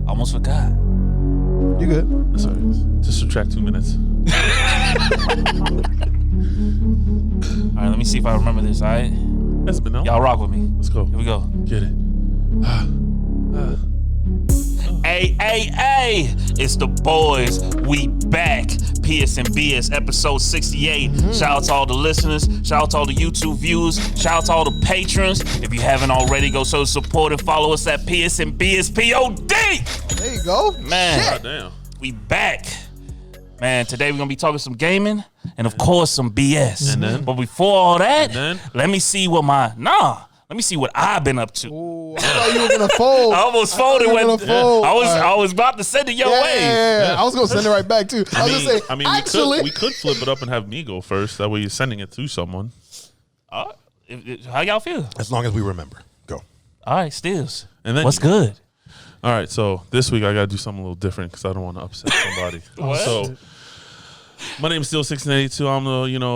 Almost forgot. You good? Sorry. Just subtract 2 minutes. All right, let me see if I remember this. All right, That's been out. y'all rock with me. Let's go. Here we go. Get it. Hey, it's the boys. We back. PSNBS episode 68. Shout out to all the listeners. Shout out to all the YouTube views. Shout out to all the patrons. If you haven't already, go show support and follow us at PSNBSPOD. There you go. Man, God damn. we back. Man, today we're going to be talking some gaming and, of course, some BS. And then? But before all that, And then? let me see what I've been up to. Ooh, I thought you were gonna fold. I almost folded when I was about to send it your way. Yeah. I was gonna send it right back too. I was gonna say, actually, we could flip it up and have me go first. That way you're sending it to someone. How y'all feel? As long as we remember. Go. All right, Stills. And then What's good? All right, so this week I got to do something a little different because I don't want to upset somebody. What? So my name's still 1682. I'm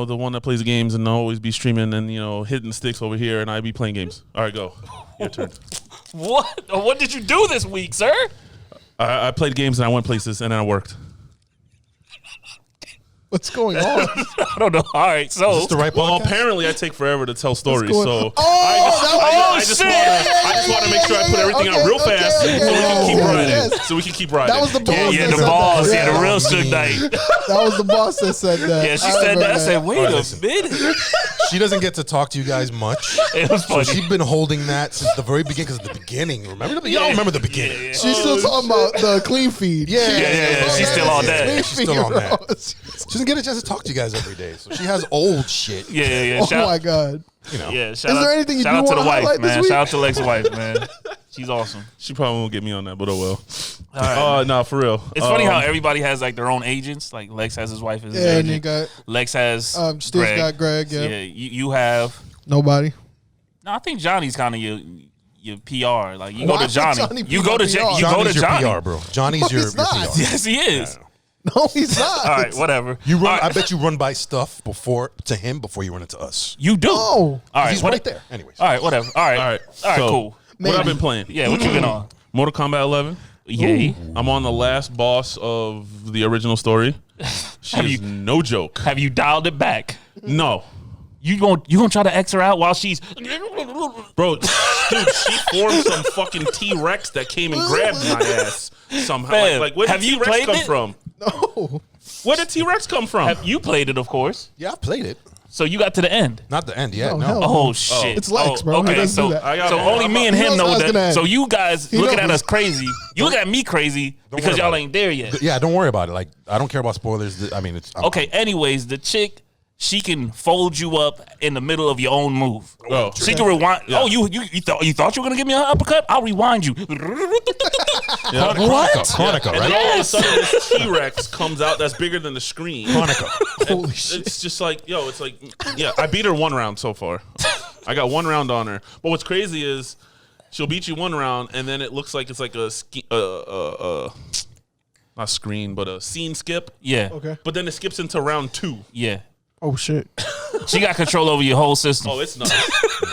the one that plays the games and I'll always be streaming and hitting sticks over here, and I be playing games. All right, go. Your turn. What did you do this week, sir? I played games and I went places and then I worked. what's going on? I don't know. All right, so Is this the right Well, podcast? apparently I take forever to tell stories, going so on? Oh, I just shit! want to make sure I put everything out real fast so we can keep riding. Yes. So we can keep riding. That was the boss. yeah, that the said boss, that. yeah, the real Suge Knight. That was the boss that said that. Yeah, she said that. I said, wait Alright, a listen. minute. She doesn't get to talk to you guys much. It was So funny. she's been holding that since the very beginning. Because the beginning, remember? Y'all remember the beginning? Yeah. She's still talking about the clean feed. Yeah, she's still on that. Clean She's feed, still on that. bro. She doesn't get a chance to talk to you guys every day. So she has old shit. Yeah. Oh Shout- my god. Yeah, Is there anything you shout do out to the wanna wife, highlight this man. week? Shout out to Lex's wife, man. She's awesome. She probably won't get me on that, but oh well. All right. No, for real. It's funny how everybody has like their own agents. Like Lex has his wife as his Yeah, and you agent. got Lex has Stitch Greg. got Greg. Yeah. You have. Nobody. No, I think Johnny's kind of your PR. Like you Why go to would Johnny. Johnny be You go my to PR? you go to Johnny's your Johnny. PR, bro. Johnny's No, your he's not. PR. Yes, he is. No, he's not. All right, whatever. You run. All right. I bet you run by stuff to him before you run into us. You do. No. All right, He's right there. Anyways. All right, whatever. All right, All right. So, Cool. What I've been playing? Yeah, what you been on? Mortal Kombat 11. Yay. I'm on the last boss of the original story. She's no joke. Have you dialed it back? No. You gonna try to X her out while she's Bro, dude, she formed some fucking T-Rex that came and grabbed my ass somehow. Fam, Like where have did you T-Rex played come it? from? No. Where did T-Rex come from? Have you played it, of course. Yeah, I played it. So you got to the end. Not the end yet. No, No. hell Oh shit! It's Lex, bro. He Okay, doesn't so do that. I got so it. only me and He him knows know how it's gonna that. end. So you guys He looking knows. at us crazy. You look at me crazy because worry y'all about ain't there yet. Yeah, don't worry about it. Like, I don't care about spoilers. I mean, it's Okay. Anyways, the chick. She can fold you up in the middle of your own move. Oh, She can rewind. Yeah. Oh, you thought you were gonna give me an uppercut? I'll rewind you. Yeah. What? Chronica, And right? then all of a sudden this T-Rex comes out that's bigger than the screen. Chronica. Holy shit. It's just like, it's like, yeah, I beat her one round so far. I got one round on her. But what's crazy is she'll beat you one round and then it looks like it's like not screen, but a scene skip. Yeah. Okay. But then it skips into round 2. Yeah. Oh shit. She got control over your whole system. Oh, it's nuts.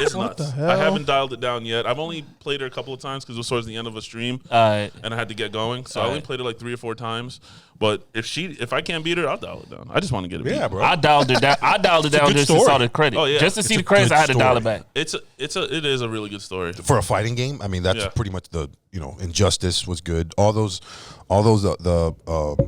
It's nuts. the hell? I haven't dialed it down yet. I've only played her a couple of times because it was towards the end of a stream. Alright. And I had to get going. So I only Alright. played it like 3 or 4 times. But if I can't beat her, I'll dial it down. I just want to get it beat. Yeah, bro. I dialed it down. good Just to story. saw the credit. Oh, yeah. Just to It's see a the credits, good I had to dial it story. back. It is a really good story. For a fighting game, I mean, that's Yeah. pretty much Injustice was good. All those the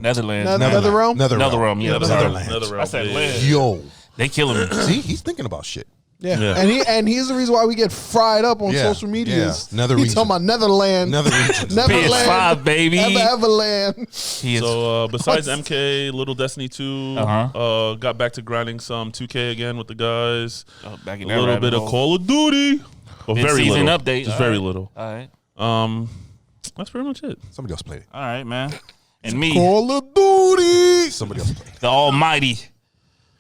Netherlands. Nether realm? Netherrealm, yeah. Netherlands. I said land. Yo, They killing me. Mm-hmm. see, he's thinking about shit. Yeah. Yeah. And he's the reason why we get fried up on Yeah, social media. yeah. Nether He's region. talking about Netherland. Nether regions. Neverland. PS5, baby. Everland. He is. So besides MK, Little Destiny 2, Uh-huh. got back to grinding some 2K again with the guys. Back A in that little rabbit bit of hole. Call of Duty. But very Mid-season little. update. Just All very right. little. All right. That's pretty much it. Somebody else played it. All right, man. And me, Call of Duty. Somebody else played it. the Almighty.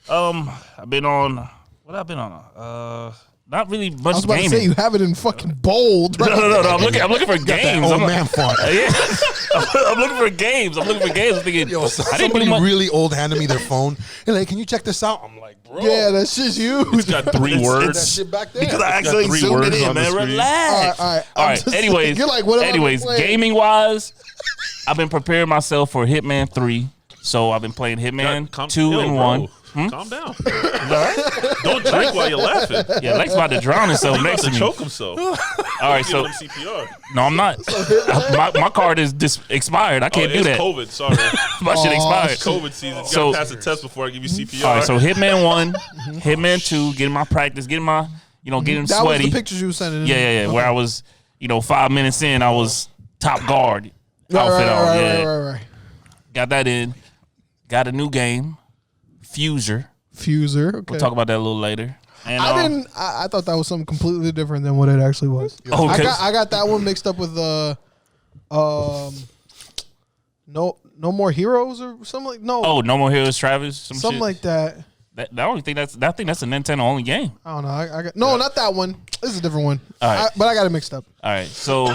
I've been on. What I've been on? Not really I much was about gaming. to say you have it in fucking bold. Right? No. I'm looking for games. Old I'm, man font. yeah. I'm looking for games. I'm tking. Yo, I didn't do somebody much. really old handed me their phone. Hey, like, can you check this out? I'm like, bro. Yeah, that shit's huge. It's got 3 words. That shit back there. Because I It's got actually 3 zoomed it words in, on the man. screen. Relax. All All right. right. Anyways, You're like, what am I playing? gaming wise, I've been preparing myself for Hitman 3. So I've been playing Hitman 2 and 1. Calm down. Don't drink while you're laughing. Yeah, Lex about to drown himself He's next about to to me. choke himself. All right, so CPR. no, I'm not. my card is expired. I can't do it's that. COVID. Sorry. My shit expired. COVID season. You So- gotta pass the test before I give you CPR. All right, so Hitman 1, Hitman 2, getting my practice, getting my, getting That sweaty. was the pictures you were sending. Yeah. Where I was, 5 minutes in, I was top guard outfit on. Right. Got that in. Got a new game, Fuser. Fuser. Okay. We'll talk about that a little later. And I thought that was something completely different than what it actually was. Oh, okay. I got that one mixed up with no more heroes or something like No More Heroes, Travis. something shit. like that. I don't think that's a Nintendo only game. I don't know. I got not that one. This is a different one. All right. But I got it mixed up. All right, so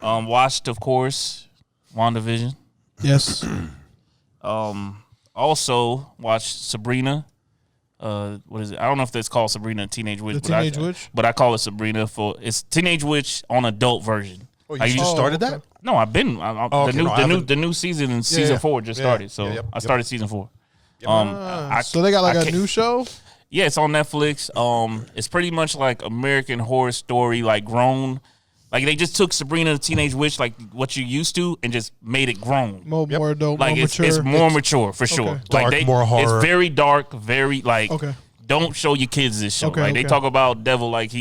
watched of course WandaVision. Yes. Also watched Sabrina. What is it? I don't know if that's called Sabrina Teenage Witch. Teenage Witch? But I call it Sabrina it's Teenage Witch on adult version. Oh, you Like, just started okay. that? No, I've been the new season in season 4 just started. So Yeah, yep, I started season 4. So they got like I a can't- new show? Yeah, it's on Netflix. It's pretty much like American Horror Story, like grown. Like they just took Sabrina the Teenage Witch, like what you used to, and just made it grown. More adult, Like more it's mature. more mature for sure. Okay. Like Dark, more horror. It's very dark, very like. Okay. Don't show your kids this show. Okay, Like they okay. talk about devil like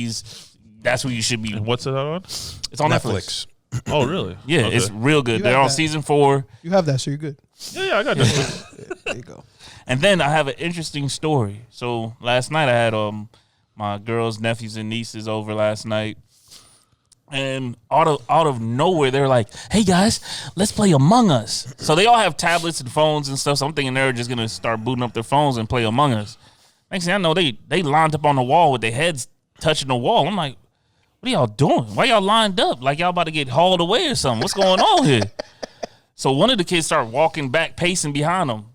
that's who you should be. And what's it on? It's on Netflix. Oh, really? Yeah, Okay. it's real good. You They're have on that. season 4. You have that, so you're good. Yeah, I got Netflix. There you go. And then I have an interesting story. So last night I had my girls, nephews, and nieces over last night. And out of nowhere, they're like, "Hey guys, let's play Among Us." So they all have tablets and phones and stuff. So I'm thinking they're just gonna start booting up their phones and play Among Us. Next thing I know, they lined up on the wall with their heads touching the wall. I'm like, "What are y'all doing? Why y'all lined up? Like y'all about to get hauled away or something? What's going on here?" So one of the kids started walking back, pacing behind them,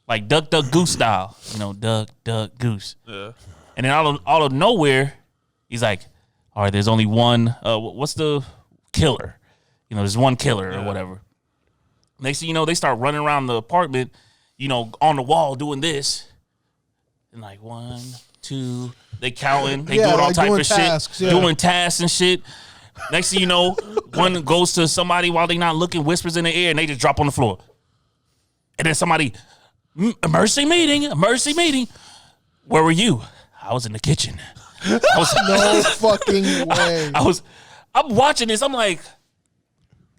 like duck, duck, goose style. Duck, duck, goose. Yeah. And then out of nowhere, he's like, all right, there's only one. What's the killer? There's one killer or whatever. Next thing you know, they start running around the apartment, on the wall doing this. And like 1, 2, they counting. They doing all like type doing of tasks, shit. yeah. Doing tasks and shit. Next thing you know, one goes to somebody while they not looking, whispers in the ear, and they just drop on the floor. And then somebody, emergency meeting. Where were you? I was in the kitchen. No fucking way. I'm watching this. I'm like,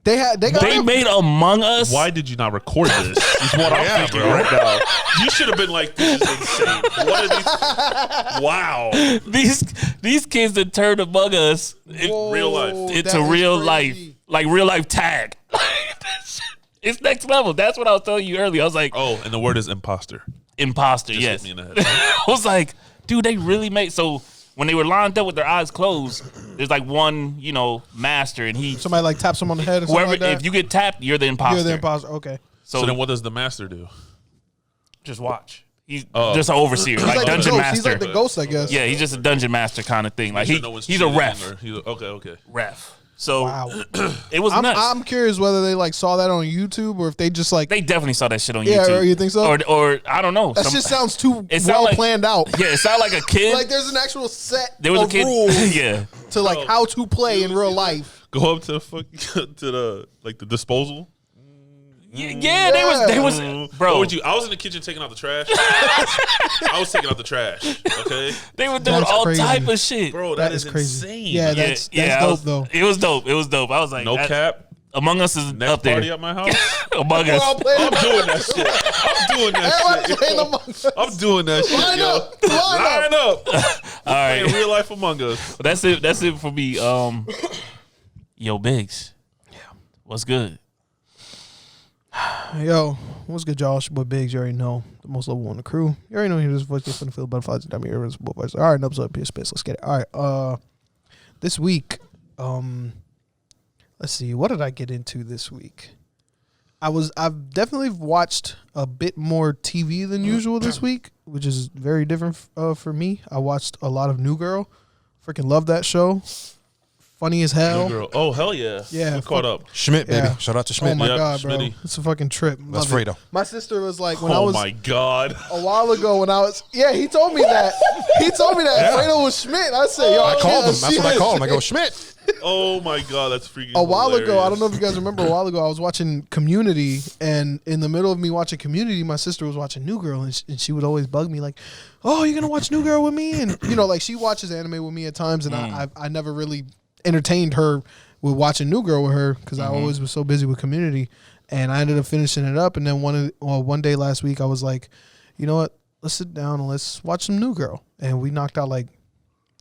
They made Among Us. Why did you not record this? Is what I'm thinking right now. You should have been like, this is insane. What are these? Wow. These kids that turned Among Us Whoa, real life. into that is real crazy. life, like real life tag. It's next level. That's what I was telling you earlier. I was like, Oh, and the word is imposter. imposter. Just Yes. hit me in the head. I was like, dude, they really made so. When they were lined up with their eyes closed, there's like one, master, and he Somebody like taps them on the head or something whoever. like that. If you get tapped, you're the imposter. You're the imposter. Okay. So then what does the master do? Just watch. He's Oh. just an overseer, He's like like dungeon the ghost. master. He's like the ghost, I guess. Yeah, he's just a dungeon master kind of thing. Like So no one's he's a cheating ref. or okay. Ref. So Wow. it was nuts. I'm curious whether they like saw that on YouTube or if they just like They definitely saw that shit on Yeah, YouTube. you think so? Or I don't know. that shit sounds too It sound well like- planned out. Yeah, it sounded like a kid. Like there's an actual set there was a of kid. rules Yeah. to like how to play in real life. Go up to the the disposal. Yeah, they was bro. What would you? I was in the kitchen taking out the trash. I was taking out the trash. Okay, They were doing That's all crazy. type of shit. bro, That that is is crazy. insane. Yeah, Yeah, that's I dope was- though. It was dope. I was like, No that- cap. Among Us is Next up there. party at my house. Among We're all Us. playing. I'm doing that shit. I'm doing that Everybody shit. playing Among Us. I'm doing that shit, Line yo. up. Line Line up. All right. Playing real life Among Us. But that's it for me. Yo, Biggs. Yeah. What's good? Yo, what's good, y'all? It's your boy Biggs. You already know the most level one in the crew. You already know he this voice gets from the field butterflies and dummy ears. All right, an episode of PS Space. Let's get it. All right, this week, let's see, what did I get into this week? I've definitely watched a bit more TV than usual this week, which is very different for me. I watched a lot of New Girl. Freaking love that show. Funny as hell. New Girl. Oh, hell yeah. Yeah, We caught up. Schmidt, baby. Yeah. Shout out to Schmidt. Oh my Yep, god, bro. Schmitty. It's a fucking trip. That's Love it. Fredo. My sister was like, when I Oh, was my God. a while ago when I was he told me that. He told me that Yeah. Fredo was Schmidt. I said, yo, I called him. can't That's what I see call it. him. I go, Schmidt. Oh, my God. That's freaking A while ago, I hilarious. don't know if you guys remember, a while ago, I was watching Community, and in the middle of me watching Community, my sister was watching New Girl, and she would always bug me like, oh, you're going to watch New Girl with me? And, you know, like, she watches anime with me at times, and I never really entertained her with watching New Girl with her, because I always was so busy with Community, and I ended up finishing it up, and then one day last week, I was like, you know what, let's sit down and let's watch some New Girl, and we knocked out, like,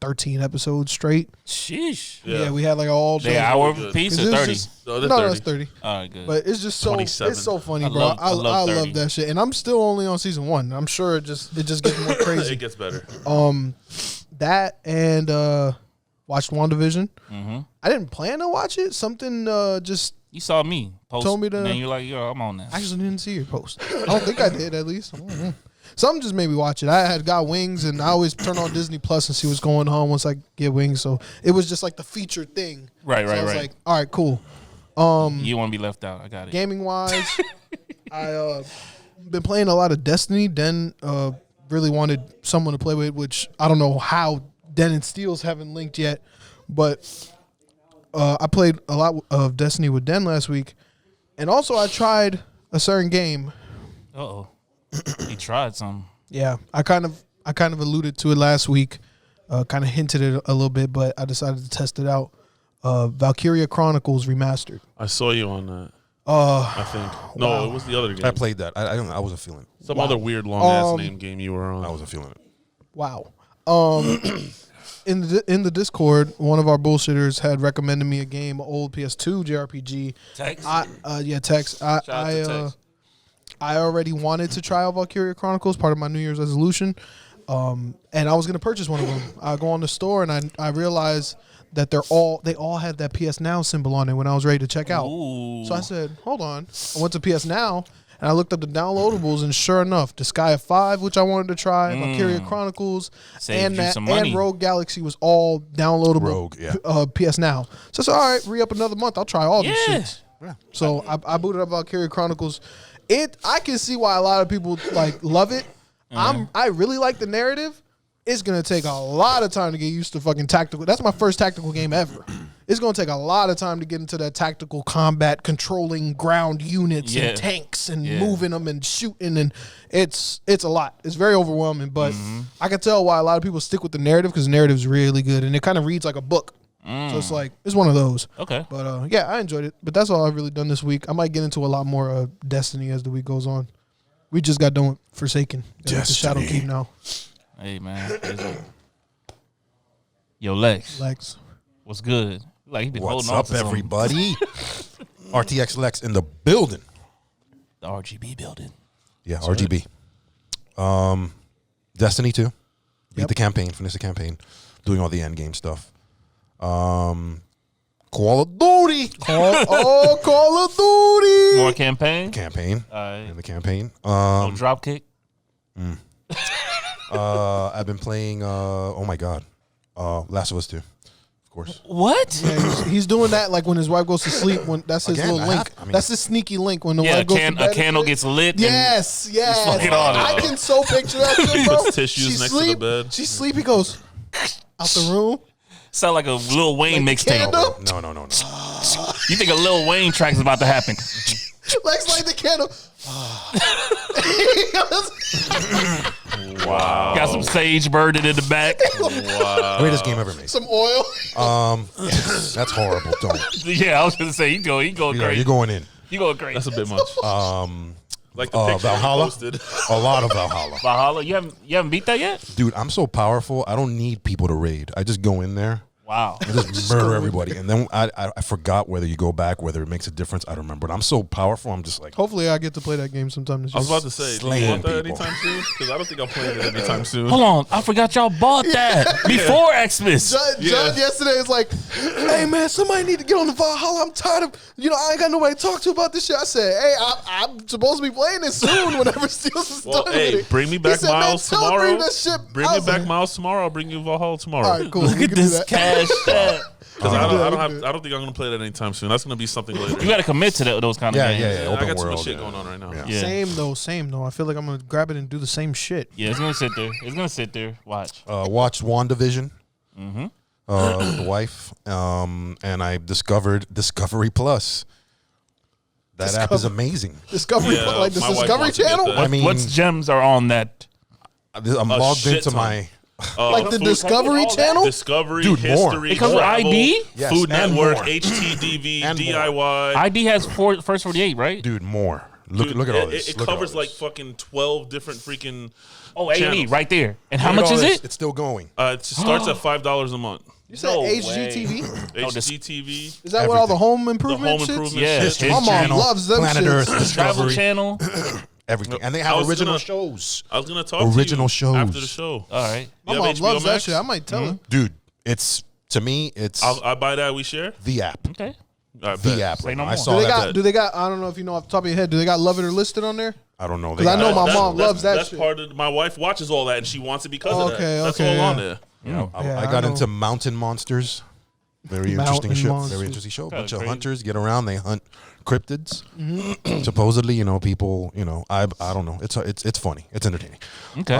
13 episodes straight. Sheesh. Yeah, we had, like, all They day. hour good. piece Cause or it was 30? just- No, No, they're that's 30. 30. All right, good. But it's just so 27. it's so funny, I bro. love- I I love love 30. that shit, and I'm still only on season 1. I'm sure it just gets more It crazy. gets better. That and watched WandaVision. Mm-hmm. I didn't plan to watch it. Something just You saw me post, Told me to- and then you're like, yo, I'm on that. I actually didn't see your post. I don't think I did. At least I don't know. Something just made me watch it. I had got Wings, and I always turn on Disney Plus and see what's going on once I get Wings. So it was just like the featured thing. Right, So I right, was right. like, all right, cool. You want to be left out. I got it. Gaming wise, I been playing a lot of Destiny. Den really wanted someone to play with, which I don't know how Den and Steels haven't linked yet, but I played a lot of Destiny with Den last week, and also I tried a certain game. Uh-oh. He tried some. Yeah, I kind of alluded to it last week, kind of hinted it a little bit, but I decided to test it out. Valkyria Chronicles Remastered. I saw you on that. I think. No, wow. it was the other game. I played that. I don't know. I wasn't feeling it. Some other weird long-ass name game you were on. I wasn't feeling it. Wow. In the Discord, one of our bullshitters had recommended me a game, old PS2 JRPG. Tex? Tex. Shout out to Tex. I already wanted to try out Valkyria Chronicles, part of my New Year's resolution, and I was gonna purchase one of them. I go on the store and I realized that they all had that PS Now symbol on it when I was ready to check out. Ooh. So I said, hold on. I went to PS Now and I looked up the downloadables, and sure enough, the Sky of 5, which I wanted to try, Valkyria Chronicles, Saved you some money. and Rogue Galaxy was all downloadable. Rogue, yeah. PS Now. So I said, all right, re-up another month. I'll try all these Yeah. shits. So I booted up Valkyria Chronicles. I can see why a lot of people love it. I really like the narrative. It's gonna take a lot of time to get used to fucking tactical. That's my first tactical game ever. It's gonna take a lot of time to get into that tactical combat, controlling ground units Yeah. and tanks and Yeah. moving them and shooting, and it's a lot. It's very overwhelming, but I can tell why a lot of people stick with the narrative, because the narrative is really good and it kind of reads like a book. So it's like it's one of those. Okay. But yeah, I enjoyed it. But that's all I've really done this week. I might get into a lot more Destiny as the week goes on. We just got done with Forsaken. The Shadow Keep now. Hey, man. Yo, Lex. Lex. What's good? Like, he been What's holding on up, to something. everybody? RTX Lexx in the building. The RGB building. Yeah, RGB. Destiny 2. Beat the campaign, finish the campaign, doing all the end game stuff. Call of Duty. Call of Duty. More campaign? Campaign. Alright. In the campaign. No drop kick? I've been playing, oh my God, Last of Us 2, of course. What? Yeah, he's doing that like when his wife goes to sleep. When that's his Again, little I link. have- I mean- That's his sneaky link when the Yeah, wife goes to bed. a candle gets lit. and- Yes, yes. fucking on it. I can so picture that shit, bro. Puts tissues next to the bed. She sleep. He goes out the room. Sound like a Lil Wayne Like mixtape. candle? No. You think a Lil Wayne track is about to happen? Lex light the candle. Wow. Got some sage birded in the back. Wow. Greatest game ever made. Some oil. That's horrible. Don't. Yeah, I was gonna say he going You're crazy. going in. You going crazy. That's a bit much. Like the picture Valhalla? you posted. A lot of Valhalla. Valhalla, you haven't beat that yet? Dude, I'm so powerful. I don't need people to raid. I just go in there. Wow. and just murder everybody. And then I forgot whether you go back, whether it makes a difference. I don't remember. But I'm so powerful. I'm just like, Hopefully, I get to play that game sometime this I year. was about to say, do you Slaying want that people. anytime soon? Because I don't think I'm playing it anytime soon. Hold on, I forgot y'all bought that before Xmas. Judd yesterday was like, "Hey man, somebody need to get on the Valhalla. I'm tired of, I ain't got nobody to talk to about this shit." I said, "Hey, I'm supposed to be playing this soon. Whenever Steels is Well, done hey, with it." bring me He back said, "Man, Miles tell him tomorrow. Bring that shit." Bring I me was back like, Miles tomorrow. I'll bring you Valhalla tomorrow. All right, cool. Look We at can do this that. cash app. Because I do it. don't think I'm gonna play that anytime soon. That's gonna be something later. You got to commit to those kind of games. yeah. I Open got too world, much shit yeah. going on right now. Yeah. Yeah. Same though. I feel like I'm gonna grab it and do the same shit. Yeah, it's gonna sit there. It's gonna sit there. Watch. Watched WandaVision with the wife, and I discovered Discovery Plus. That app is amazing. Discovery, Yeah, like the my wife Discovery wants to get Channel, that. I mean, What gems are on that? I'm logged shit into ton. my like the Food- Discovery all that? Channel. Discovery, Dude, more. history, It comes with travel, ID? Yes, Food and Network, more. HTTV, And more. DIY. ID has first 48, right? dude. More. Look Dude, at all this. It Look at all covers this. like fucking 12 different freaking. Oh, A&E channels. right there. And how Look at much all is this. it? It's still going. It starts at $5 a month. You said No HGTV? No, this- HGTV. Is that what all the Everything. home The improvement home shits? improvement. Yeah. shit. His My mom Channel, loves them Planet shits. Earth, Travel Discovery, Channel. everything, and they I have was original gonna- shows. I was gonna talk Original to you after shows. the show. All right. My You mom have HBO loves that Max? shit. I might tell her. Dude, it's to me, it's I buy that. We share. the app. Okay. All right, The bet. app. Say Right no now. I more. saw that. Do they got? I don't know if you know off the top of your head. Do they got Love It or Listed on there? I don't know. 'Cause I know my That's- mom loves that That's shit. part of my wife watches all that and she wants it because of that. Okay, That's okay, all on yeah. there. Yeah, I I got know. into Mountain Monsters. Very Mountain interesting show. Monsters. Very interesting show. A bunch of crazy. hunters get around. They hunt cryptids. Supposedly, people. I don't know. It's funny. It's entertaining. Okay.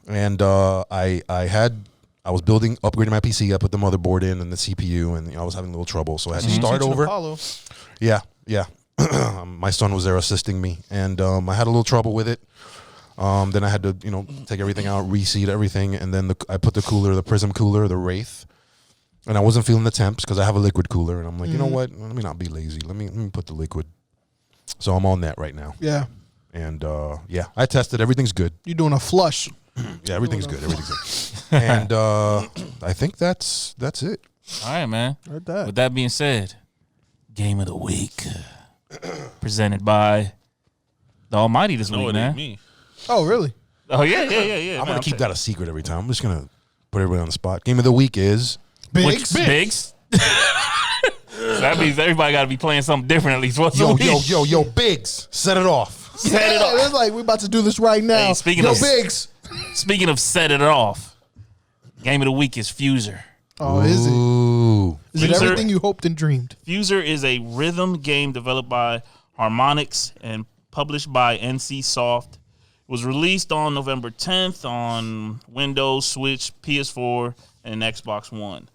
And I was upgrading my PC. I put the motherboard in and the CPU, and I was having a little trouble, so I had to start Teaching over. Apollo. Yeah. My son was there assisting me, and I had a little trouble with it. Then I had to, take everything out, reseat everything, and then I put the Prism cooler, the Wraith, and I wasn't feeling the temps because I have a liquid cooler, and I'm like, you know what? Let me not be lazy. Let me put the liquid. So I'm on that right now, Yeah, and I tested. Everything's good. you doing a flush? Yeah, everything's good. Everything's good. And I think that's it. All right, man. Heard that. With that being said, Game of the Week presented by the Almighty this No, week, it man. ain't me. Oh, really? Oh yeah. I'm gonna keep that a secret every time. I'm just gonna put everybody on the spot. Game of the week is Biggs? Biggs. So that means everybody got to be playing something different at least once a week. yo, Biggs, set it off. Set it Yeah, off. it's like we're about to do this right now. Hey, speaking Yo, of- Biggs. Speaking of set it off, Game of the Week is Fuser. Oh, is it? Ooh, Is it Fuser- everything you hoped and dreamed? Fuser is a rhythm game developed by Harmonix and published by NC Soft. It was released on November 10th on Windows, Switch, PS4, and Xbox One.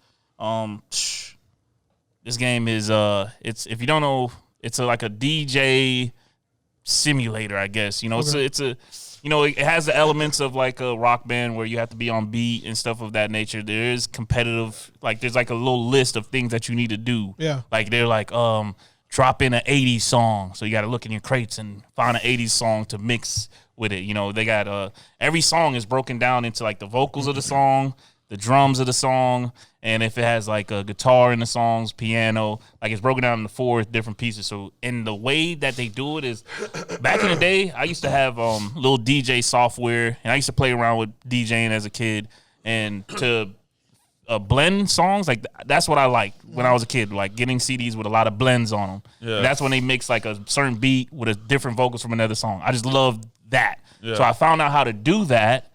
This game is it's, if you don't know, it's like a DJ simulator, I guess. It's a it has the elements of like a rock band where you have to be on beat and stuff of that nature. There is competitive, like there's like a little list of things that you need to do. Yeah. Like they're like drop in an 80s song. So you got to look in your crates and find an 80s song to mix with it. They got every song is broken down into like the vocals of the song, the drums of the song, and if it has like a guitar in the songs, piano, like it's broken down into 4 different pieces. So in the way that they do it is, back in the day, I used to have little DJ software, and I used to play around with DJing as a kid, and to blend songs, like that's what I liked when I was a kid, like getting CDs with a lot of blends on them. Yeah. And that's when they mix like a certain beat with a different vocals from another song. I just loved that. Yeah. So I found out how to do that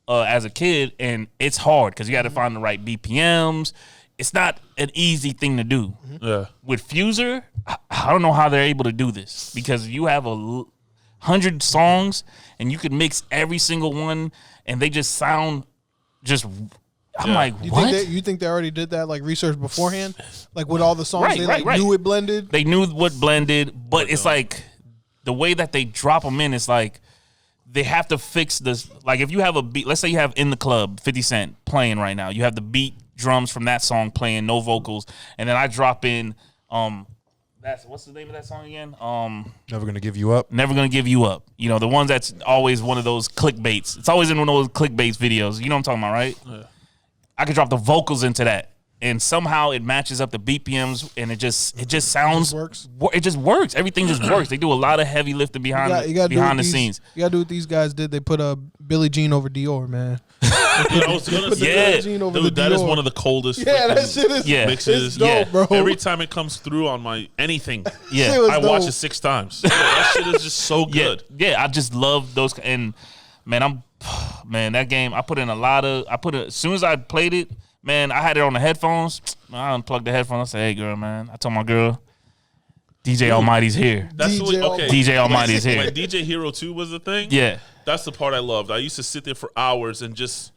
as a kid, and it's hard because you got to find the right BPMs. It's not an easy thing to do. Yeah. With Fuser, I don't know how they're able to do this because you have 100 songs and you can mix every single one, and they just sound just. I'm Yeah. like, You what? think they already did that like research beforehand, like with all the songs Right, they right, like right. knew it blended. They knew what blended, but it's like the way that they drop them in. It's like they have to fix this. Like if you have a beat, let's say you have In the Club 50 Cent playing right now. You have the beat drums from that song playing, no vocals, and then I drop in what's the name of that song again? never gonna give you up. Never Gonna Give You Up. The ones that's always one of those clickbaits. It's always in one of those clickbaits videos. You know what I'm talking about, right? Yeah. I could drop the vocals into that. and somehow it matches up the BPMs, and it just sounds works. It just works. Everything just works. They do a lot of heavy lifting behind the scenes. You gotta do what these guys did. They put Billie Jean over Dior, man. I was gonna say, dude, that is one of the coldest. Yeah, that shit is mixes. It's dope, bro. Every time it comes through on my anything, I watch it 6 times. That shit is just so good. Yeah, I just love those. And man, that game. I put in a lot of. As soon as I played it, man, I had it on the headphones. I unplugged the headphones. I said, "Hey, girl, man." I told my girl, DJ Almighty's here. That's DJ Almighty's here. When DJ Hero 2 was the thing, that's the part I loved. I used to sit there for hours and just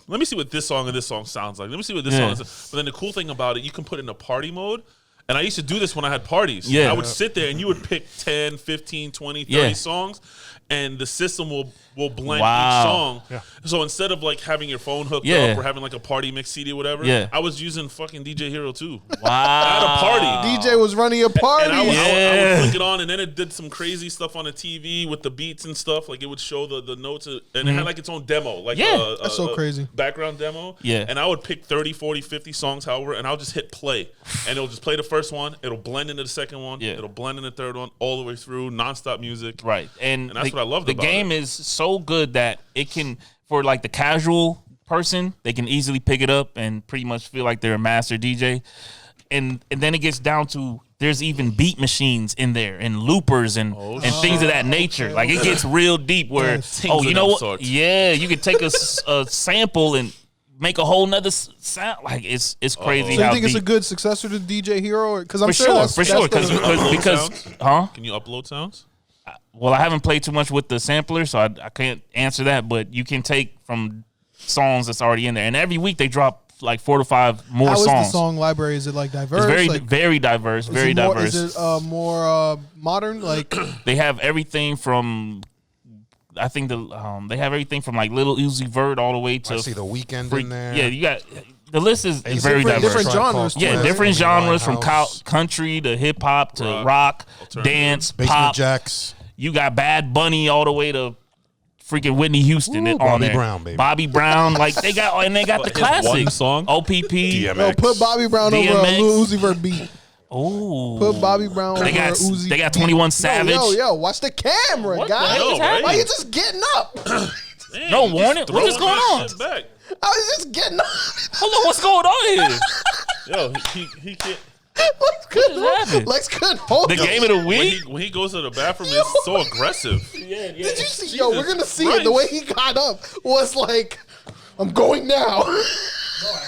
let me see what this song and this song sounds like. Let me see what this song is. But then the cool thing about it, you can put it in a party mode. And I used to do this when I had parties. I would sit there and you would pick 10, 15, 20, 30 songs, and the system will blend each song. So instead of like having your phone hooked up or having like a party mix CD or whatever, I was using fucking DJ Hero 2. Wow. At a party. DJ was running a party. And I would flick it on, and then it did some crazy stuff on the TV with the beats and stuff. Like it would show the notes, and it had like its own demo. Like that's so crazy. Background demo. And I would pick 30, 40, 50 songs, however, and I'll just hit play. And it'll just play the first one. It'll blend into the second one. It'll blend in the third one, all the way through, nonstop music. Right. And that's what I loved about it. The game is so good that it can, for like the casual person, they can easily pick it up and pretty much feel like they're a master DJ. And then it gets down to there's even beat machines in there and loopers and things of that nature. Like it gets real deep where, you know what? Sorts. Yeah, you could take a sample and make a whole nother sound. Like it's crazy. So you think it's a good successor to DJ Hero? Because I'm for sure because Can you upload sounds? Well, I haven't played too much with the sampler, so I can't answer that. But you can take from songs that's already in there, and every week they drop like 4 to 5 more songs. How is the song library? Is it like diverse? It's very diverse. Very diverse. Is it more modern? Like they have everything from. I think they have everything from like Lil Uzi Vert all the way to. I see the Weeknd in there. Yeah, you got. The list is very diverse. Different genres. Yeah, different genres from country to hip hop to rock, dance, Basement pop. Jacks. You got Bad Bunny all the way to freaking Whitney Houston on Bobby there. Brown, baby. Bobby Brown, like they got the classics. One song, OPP. DMX. No, put Bobby Brown over a Lil Uzi Vert beat. Oh, put Bobby Brown over Uzi. They got 21 Savage. Yo, watch the camera, guys. Why you just getting up? No warning. What is going on? Back. I was just getting up. Hold on, what's going on here? Yo, he can't. Lex couldn't hold the game of the week. When he goes to the bathroom, it's so aggressive. Did you see? Yo, we're gonna see it. The way he got up was like, I'm going now. No, I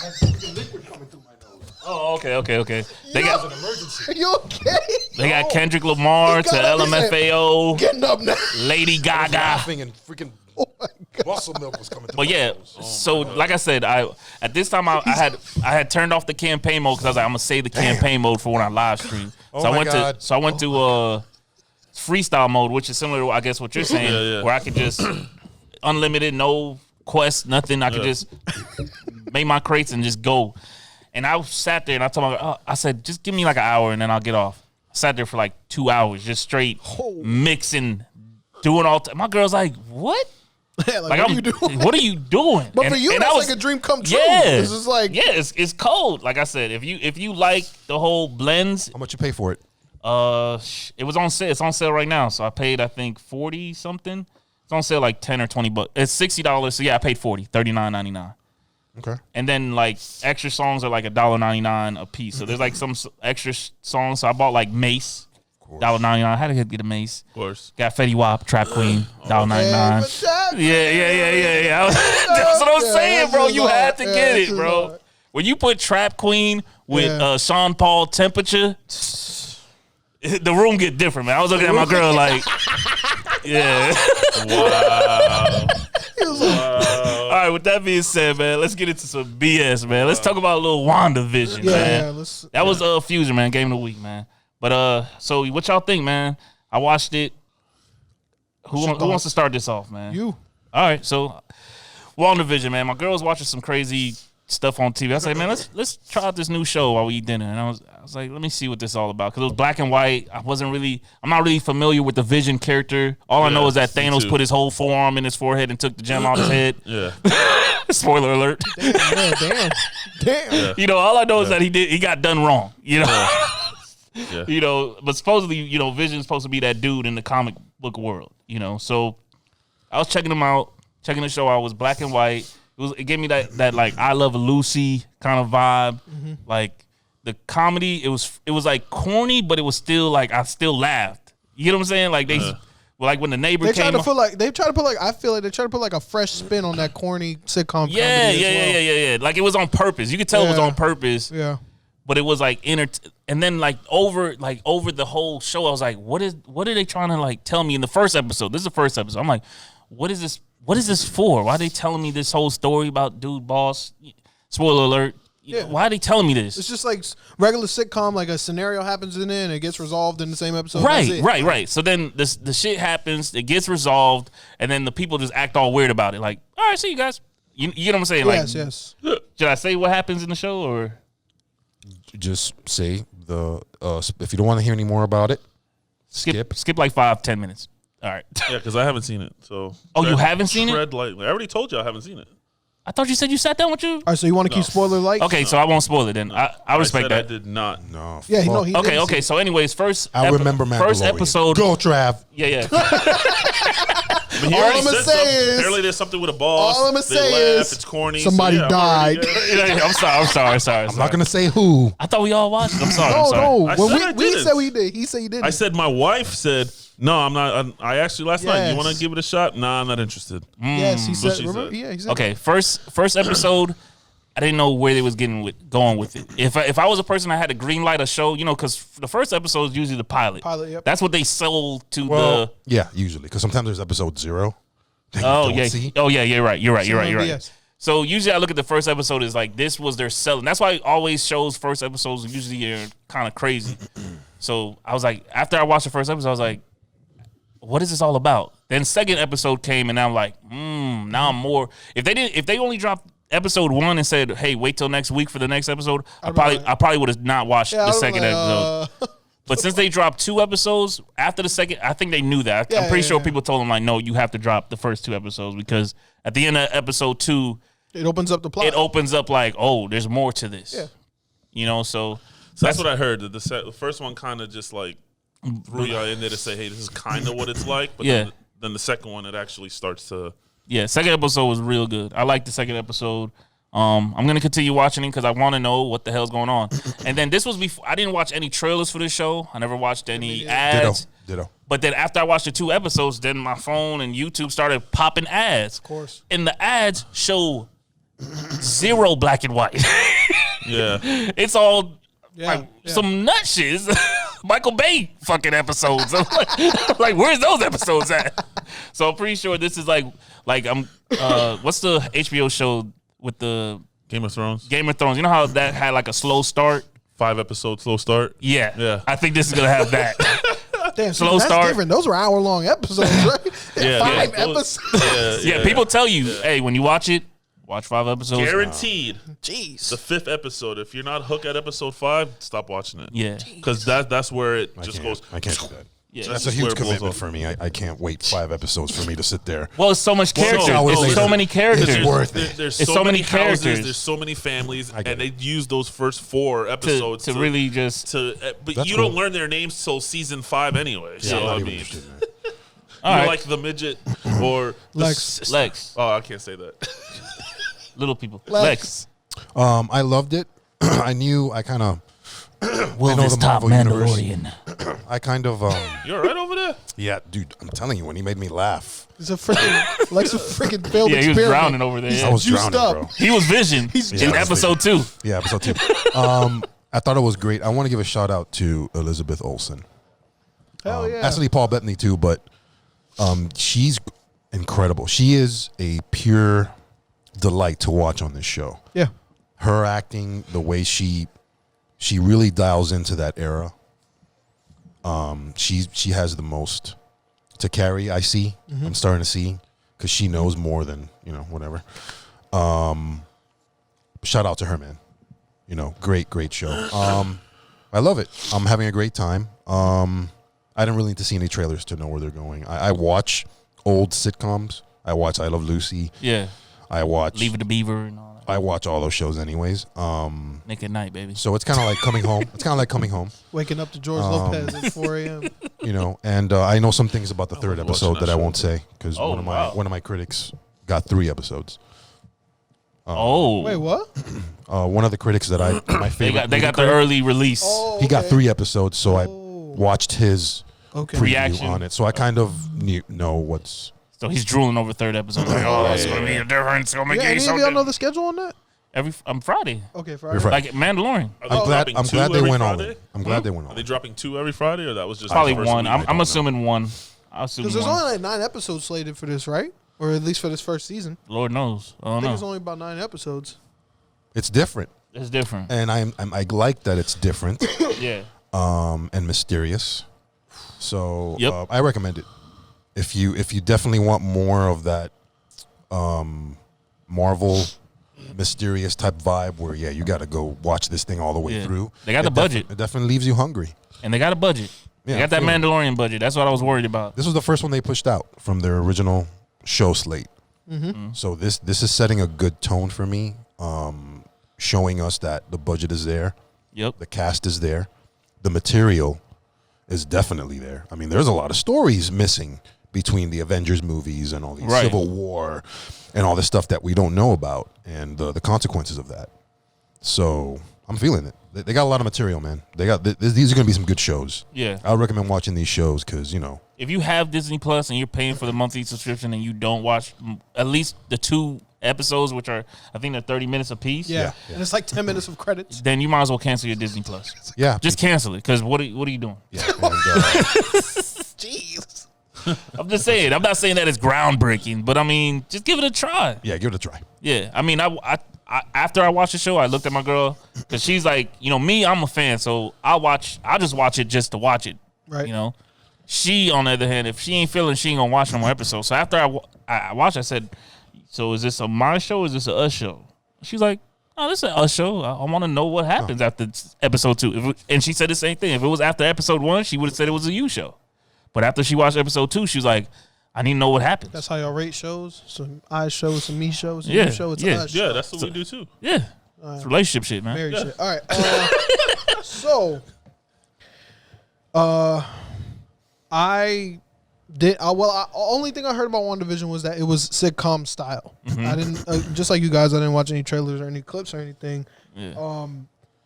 had freaking liquid coming through my nose. Oh, okay. They got an emergency. Are you okay? They got Kendrick Lamar to LMFAO. Getting up now. Lady Gaga. Laughing and freaking muscle milk was coming through. But yeah, so like I said, at this time I had turned off the campaign mode because I was like, I'm gonna save the campaign mode for when I live stream. So I went to freestyle mode, which is similar to I guess what you're saying, where I could just unlimited, no quest, nothing. I could just make my crates and just go. And I sat there and I told my girl, I said, just give me like an hour and then I'll get off. I sat there for like 2 hours, just straight mixing, doing all. My girl's like, what? Like what are you doing? What are you doing? But for you, that's like a dream come true. Yeah, this is like it's cold. Like I said, if you like the whole blends, How much you pay for it? it was on sale. It's on sale right now. So I paid I think 40 something. It's on sale like 10 or 20 bucks. It's $60. So yeah, I paid 40, $39.99. Okay. And then like extra songs are like $1.99 a piece. So there's like some extra songs. So I bought like Mace. $1.99. I had to get a Mace. Of course. Got Fetty Wap, Trap Queen, $1.99. Yeah. That's what I'm saying, bro. You had to get it, bro. When you put Trap Queen with Sean Paul Temperature, the room get different, man. I was looking at my girl like, yeah. Wow. All right, with that being said, man, let's get into some BS, man. Let's talk about a little WandaVision, man. That was Fusion, man, game of the week, man. But so what y'all think, man? I watched it. Who wants to start this off, man? You. All right, so WandaVision, man. My girl's watching some crazy stuff on TV. I was like, man, let's try out this new show while we eat dinner. And I was like, let me see what this is all about, because it was black and white. I'm not really familiar with the Vision character. All I know is that Thanos put his whole forearm in his forehead and took the gem out his head. Yeah. Spoiler alert. Damn. Yeah. You know, all I know is that he got done wrong. You know. Yeah. You know, but supposedly, you know, Vision's supposed to be that dude in the comic book world. You know, so I was checking him out, checking the show out. It was black and white. It gave me that like I Love Lucy kind of vibe. Mm-hmm. Like the comedy, it was like corny, but it was still like I still laughed. You know what I'm saying? Like like when the neighbor they came. I feel like they try to put like a fresh spin on that corny sitcom. Comedy Yeah. Like it was on purpose. You could tell it was on purpose. Yeah. But it was like and then like over the whole show, I was like, what are they trying to like tell me in the first episode? This is the first episode. I'm like, what is this? What is this for? Why are they telling me this whole story about dude boss? Spoiler alert. Yeah. Why are they telling me this? It's just like regular sitcom, like a scenario happens in it and it gets resolved in the same episode. Right. So then the shit happens, it gets resolved, and then the people just act all weird about it. Like, all right, see you guys. You know what I'm saying? Like, yes. Should I say what happens in the show, or just say if you don't want to hear any more about it, skip like 5-10 minutes. All right. Yeah, because I haven't seen it. So. You haven't seen it? Tread lightly. I already told you I haven't seen it. I thought you said you sat down with you. All right, so you want to keep spoiler light? Okay, so I won't spoil it then. I respect that. I did not. No. Yeah, he Okay. So, anyways, I remember Mandalorian. First episode. Go, Trav. Yeah. But all I'm gonna say is apparently there's something with a boss. All I'm gonna say is it's corny. Somebody died. I'm sorry. I'm not gonna say who. I thought we all watched it. I'm sorry. No. I We said we did. He said he did. I said my wife said no. I'm not. I asked you last night. You want to give it a shot? Nah, I'm not interested. Yes, he said. she Remember? said. Yeah, he said. Okay, first episode. I didn't know where they was going with it. If I was a person that had to green light a show, you know, because the first episode is usually the pilot. Yep. That's what they sold to Yeah, usually, because sometimes there's episode 0. Oh yeah, you're right. You're right. Yes. So usually I look at the first episode as like this was their selling. That's why always shows first episodes usually are kind of crazy. So I was like, after I watched the first episode, I was like, what is this all about? Then second episode came and I'm like, now I'm more. If they only dropped episode 1 and said, hey, wait till next week for the next episode, I probably would have not watched the second episode. But since they dropped 2 episodes after the second, I think they knew that. I'm pretty sure people told them like, no, you have to drop the first 2 episodes, because at the end of episode 2, it opens up the plot. It opens up like, oh, there's more to this. Yeah. You know, so that's what I heard. That the first one kind of just like threw y'all in there to say, hey, this is kind of what it's like. But then the second one, it actually starts to. Yeah, second episode was real good. I liked the second episode. I'm going to continue watching it because I want to know what the hell's going on. And then this was before, I didn't watch any trailers for this show. I never watched any ads. Ditto. But then after I watched the 2 episodes, then my phone and YouTube started popping ads. Of course. And the ads show 0 black and white. Yeah. It's all some nut shit. Michael Bay fucking episodes. I'm like, where's those episodes at? So I'm pretty sure this is like I'm what's the HBO show with the Game of Thrones? Game of Thrones. You know how that had like a slow start? 5 episodes slow start? Yeah. I think this is gonna have that. Damn, slow that's start. Different. Those were hour-long episodes, right? 5 episodes. Yeah, people tell you, hey, when you watch it, watch 5 episodes. Guaranteed. Jeez. The 5th episode. If you're not hooked at episode 5, stop watching it. Yeah. Because that's where it just goes. I can't do that. Yeah, that's a huge commitment for me. I can't wait 5 episodes for me to sit there. Well, it's so much characters. There's so many characters. It's worth it. There's so many houses, characters. there's so many families, and they use those first 4 episodes to really just. But you don't learn their names till season 5 anyway. Yeah, so I mean, you're like the midget or Lexx. Oh, I can't say that. Little people. Lexx. I loved it. I knew. I kind of. Will know this the top Marvel Mandalorian? I kind of. You're right over there. Yeah, dude. I'm telling you, when he made me laugh. It's a freaking Lex a freaking failed he experiment. was drowning over there. I was drowning, up. bro. He was Vision in episode 2. Yeah, episode 2. I thought it was great. I want to give a shout out to Elizabeth Olsen. Hell yeah. Actually, Paul Bettany too, but she's incredible. She is a pure delight to watch on this show. Yeah. Her acting, the way she really dials into that era. She has the most to carry. I see. Mm-hmm. I'm starting to see, because she knows more than whatever. shout out to her, man. You know, great show. I love it. I'm having a great time. I didn't really need to see any trailers to know where they're going. I watch old sitcoms. I watch I Love Lucy. Yeah. I watch Leave It to Beaver and all that. I watch all those shows anyways. Nick at Night, baby. So it's kind of like coming home. It's kind of like coming home. Waking up to George Lopez at 4 a.m. You know, and I know some things about the third was episode watching that I that won't say because Oh, one of my critics got 3 episodes. Wait, what? One of the critics that my favorite. They got the early release. Oh, He got okay. 3 episodes, so I watched his Okay. preview Reaction. on it. So I kind of know what's. So he's drooling over third episode. Like, it's gonna be a difference. It's gonna Yeah, make any it of y'all know something. the schedule on that? Friday. Okay, Friday. Friday. Like Mandalorian. Are they I'm glad. dropping I'm 2 glad they every went all Friday? in. I'm glad they went Are all they in. dropping 2 every Friday, or that was just Probably the first one. week? I'm assuming one. I'll assume Because there's one. only like 9 episodes slated for this, right? Or at least for this first season. Lord knows. I I don't think it's know. only about 9 episodes. It's different, It's different. and I like that it's different, Yeah. and mysterious. So Yep. I recommend it. If you definitely want more of that, Marvel mysterious type vibe, where you got to go watch this thing all the way Yeah. through. They got the budget. It definitely leaves you hungry. And they got a budget. Yeah, They got that I feel it. Mandalorian budget. That's what I was worried about. This was the first one they pushed out from their original show slate. So this is setting a good tone for me, showing us that the budget is there, Yep. the cast is there, the material is definitely there. I mean, there's a lot of stories missing between the Avengers movies and all these Right. Civil War and all this stuff that we don't know about and the consequences of that. So I'm feeling it. They got a lot of material, man. They got these are going to be some good shows. Yeah. I would recommend watching these shows because, If you have Disney Plus and you're paying for the monthly subscription and you don't watch at least the 2 episodes, which are, I think they're 30 minutes apiece. Yeah. And it's like 10 minutes of credits. Then you might as well cancel your Disney Plus. yeah. Just cancel it, because what are you doing? Yeah, and, Jeez. I'm just saying. I'm not saying that it's groundbreaking, but I mean, just give it a try. yeah, give it a try. Yeah. I mean, I after I watched the show, I looked at my girl because she's like, me, I'm a fan, so I'll just watch it just to watch it. Right. She, on the other hand, if she ain't feeling, she ain't gonna watch no more episodes. So after I watched, I said, "So is this a my show? Or is this a us show?" She's like, "Oh, this is a us show. I want to know what happens after episode 2." And she said the same thing. If it was after episode 1, she would have said it was a you show. But after she watched episode 2, she was like, "I need to know what happens." That's how y'all rate shows? Some I shows, some me shows, some Yeah, you show, it's yeah. a us show. Yeah, that's what we do too. Yeah, it's relationship shit, man. Married shit. All right. So, I did. Only thing I heard about WandaVision was that it was sitcom style. I didn't, just like you guys, I didn't watch any trailers or any clips or anything. Yeah.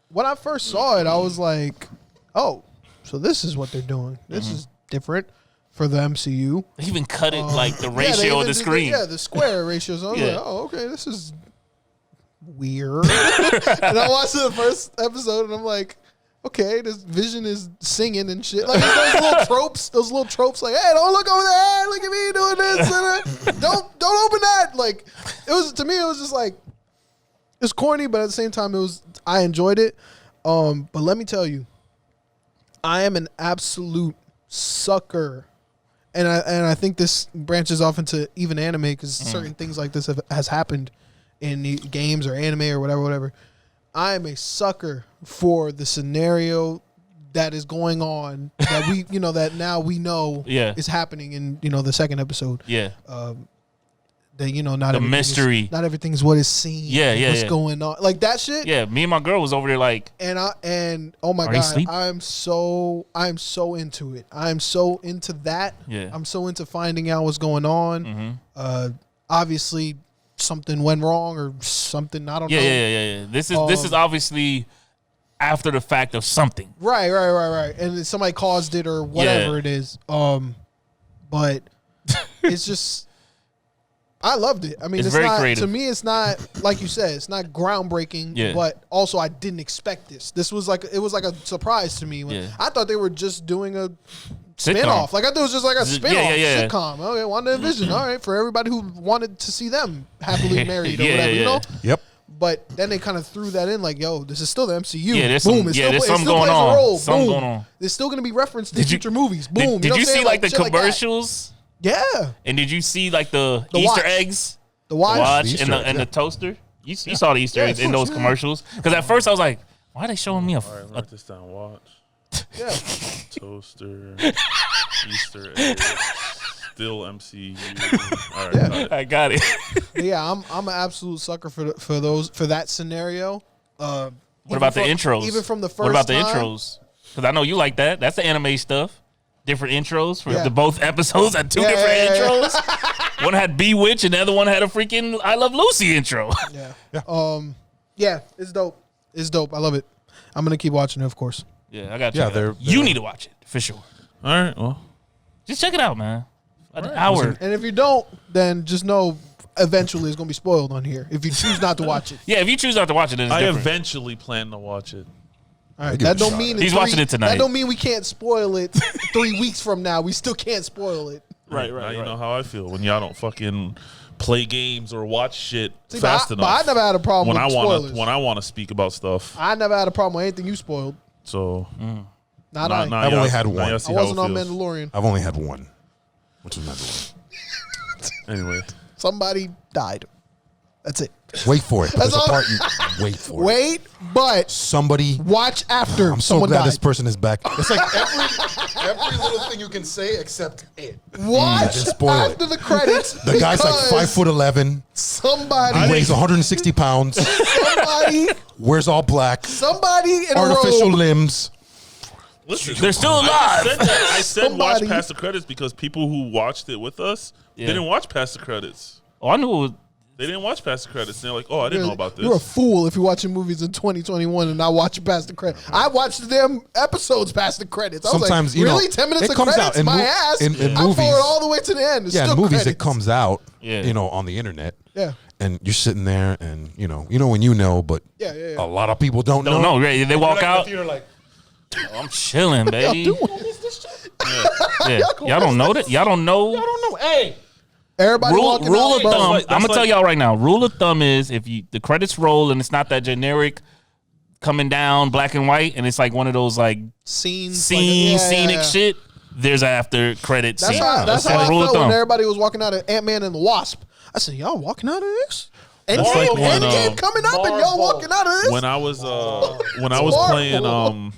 When I first saw it, I was like, oh, so this is what they're doing. This is different for the MCU. They even cut it like the Yeah, they ratio even of the did screen. the square ratios. I was Yeah. like, oh, okay, this is weird. And I watched the first episode, and I'm like, okay, this Vision is singing and shit. Like those little tropes, like, hey, don't look over there. Look at me doing this. And, don't open that. Like, it was, to me, it was just like, it's corny, but at the same time, I enjoyed it. But let me tell you, I am an absolute sucker. And I think this branches off into even anime, because certain things like this has happened in the games or anime or whatever. I am a sucker for the scenario that is going on that we, that now we know is happening in, the second episode. Yeah. That, not The mystery. not everything's what is seen. Yeah, what's going on. Like that shit. Yeah, me and my girl was over there like, And oh my Are you God, asleep? I'm so into it. I'm so into that. Yeah. I'm so into finding out what's going on. Obviously something went wrong or something, I don't know. Yeah. This is obviously after the fact of something. Right. And then somebody caused it or whatever it is. But it's just, I loved it. I mean, It's it's very not, creative. to me, it's not, like you said, it's not groundbreaking, Yeah. but also I didn't expect this. It was like a surprise to me. When I thought they were just doing a spin-off. Like I thought it was just like a spin-off sitcom. Okay, WandaVision. All right, for everybody who wanted to see them happily married or whatever, you know? Yep. But then they kind of threw that in like, yo, this is still the MCU. Yeah, there's Boom. some- It yeah, still, there's it something still going plays on. a role. Something Boom. going on. There's still going to be referenced to Did you- future movies. Boom. Did know you what I'm see saying? like the shit that. commercials? Yeah. And did you see like the The Easter watch. eggs? The watch. Watch Easter and eggs, the toaster? You saw the Easter eggs in those commercials. Because at first I was like, why are they showing me All right, write this down. Watch. Yeah. Toaster. Easter eggs. Still MCU. All right, I got it. Yeah, I'm an absolute sucker for that scenario. What about the intros? Even from the first What about the time? intros? Because I know you like that. That's the anime stuff. Different intros for the both episodes had two different intros. One had Bewitch and the other one had a freaking I Love Lucy intro. Yeah, it's dope. It's dope. I love it. I'm gonna keep watching it, of course. Yeah, I got you. Yeah, You need to watch it for sure. All right, well. Just check it out, man. An hour. And if you don't, then just know eventually it's gonna be spoiled on here. If you choose not to watch it. Yeah, if you choose not to watch it, then it's I different. eventually plan to watch it. All right, that don't mean He's watching it tonight. That don't mean we can't spoil it 3 weeks from now. We still can't spoil it. Right. You know how I feel when y'all don't fucking play games or watch shit See, fast but enough. I never had a problem when with spoilers. when I want to speak about stuff. I never had a problem with anything you spoiled. So Not nah, I. nah, I've y'all- only had now one. y'all see I how wasn't it on feels. Mandalorian. I've only had one, which was Mandalorian. Anyway, Somebody died. That's it. Wait for it. That's There's a all- part you wait for. it. Wait, but Somebody. watch after I'm so someone glad died. this person is back. It's like every little thing you can say except it. Watch just spoil it. after the credits. The guy's like because 5'11". Somebody, Weighs 160 pounds. somebody, Wears all black. somebody in Artificial a robe. limbs. listen, They're still alive. I said watch Somebody- past the credits because people who watched it with us didn't watch past the credits. Oh, I knew it was. They didn't watch past the credits. They're like, oh, I didn't know about this. You're a fool if you're watching movies in 2021 and not watching past the credits. I watched them episodes past the credits. I was Sometimes, like, you know, really? 10 minutes it of comes credits? out in My mo- ass. in I movies. followed all the way to the end. It's Yeah, in still movies credits. it comes out, Yeah. you know, on the internet. Yeah. And you're sitting there and, you know when you know, but Yeah. a lot of people don't Don't know. Right? They walk out. You're like, Oh, I'm chilling, baby. Y'all Y'all don't know that. Y'all don't know. don't know. Hey. Everybody walking Rule out, of bro. thumb. like- I'm that's gonna tell like- y'all right now. Rule of thumb is if the credits roll and it's not that generic coming down black and white, and it's like one of those like Scenes. scenic shit. There's an after credit That's scene. how the I rule of felt when thumb. everybody was walking out of Ant-Man and the Wasp. I said, y'all walking out of this? That's like when, Endgame coming up and y'all walking out of this? when I was playing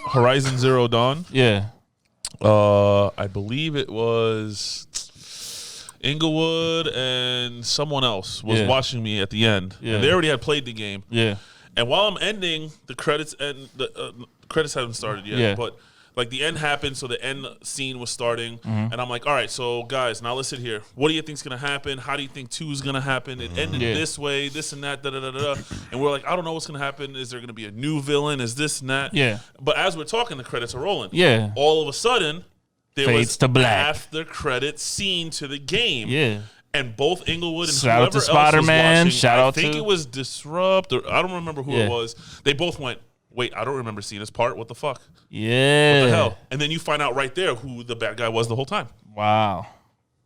Horizon Zero Dawn, Yeah. I believe it was Inglewood and someone else was Yeah. watching me at the end. Yeah. And they already had played the game. Yeah. And while I'm ending, the credits credits haven't started yet. Yeah. But like the end happened, so the end scene was starting, and I'm like, all right, so guys, now listen here. What do you think's gonna happen? How do you think 2 is gonna happen? It ended this way, this and that, da da da da. And we're like, I don't know what's gonna happen. Is there gonna be a new villain? Is this and that? Yeah. But as we're talking, the credits are rolling. Yeah. All of a sudden, there Fades was to black. after credit scene to the game. Yeah. And both Inglewood and Shout out whoever to else was Spider-Man. watching, Shout I out think to- it was Disrupt, or I don't remember who Yeah. it was. They both went, wait, I don't remember seeing this part. What the fuck? Yeah. What the hell? And then you find out right there who the bad guy was the whole time. Wow.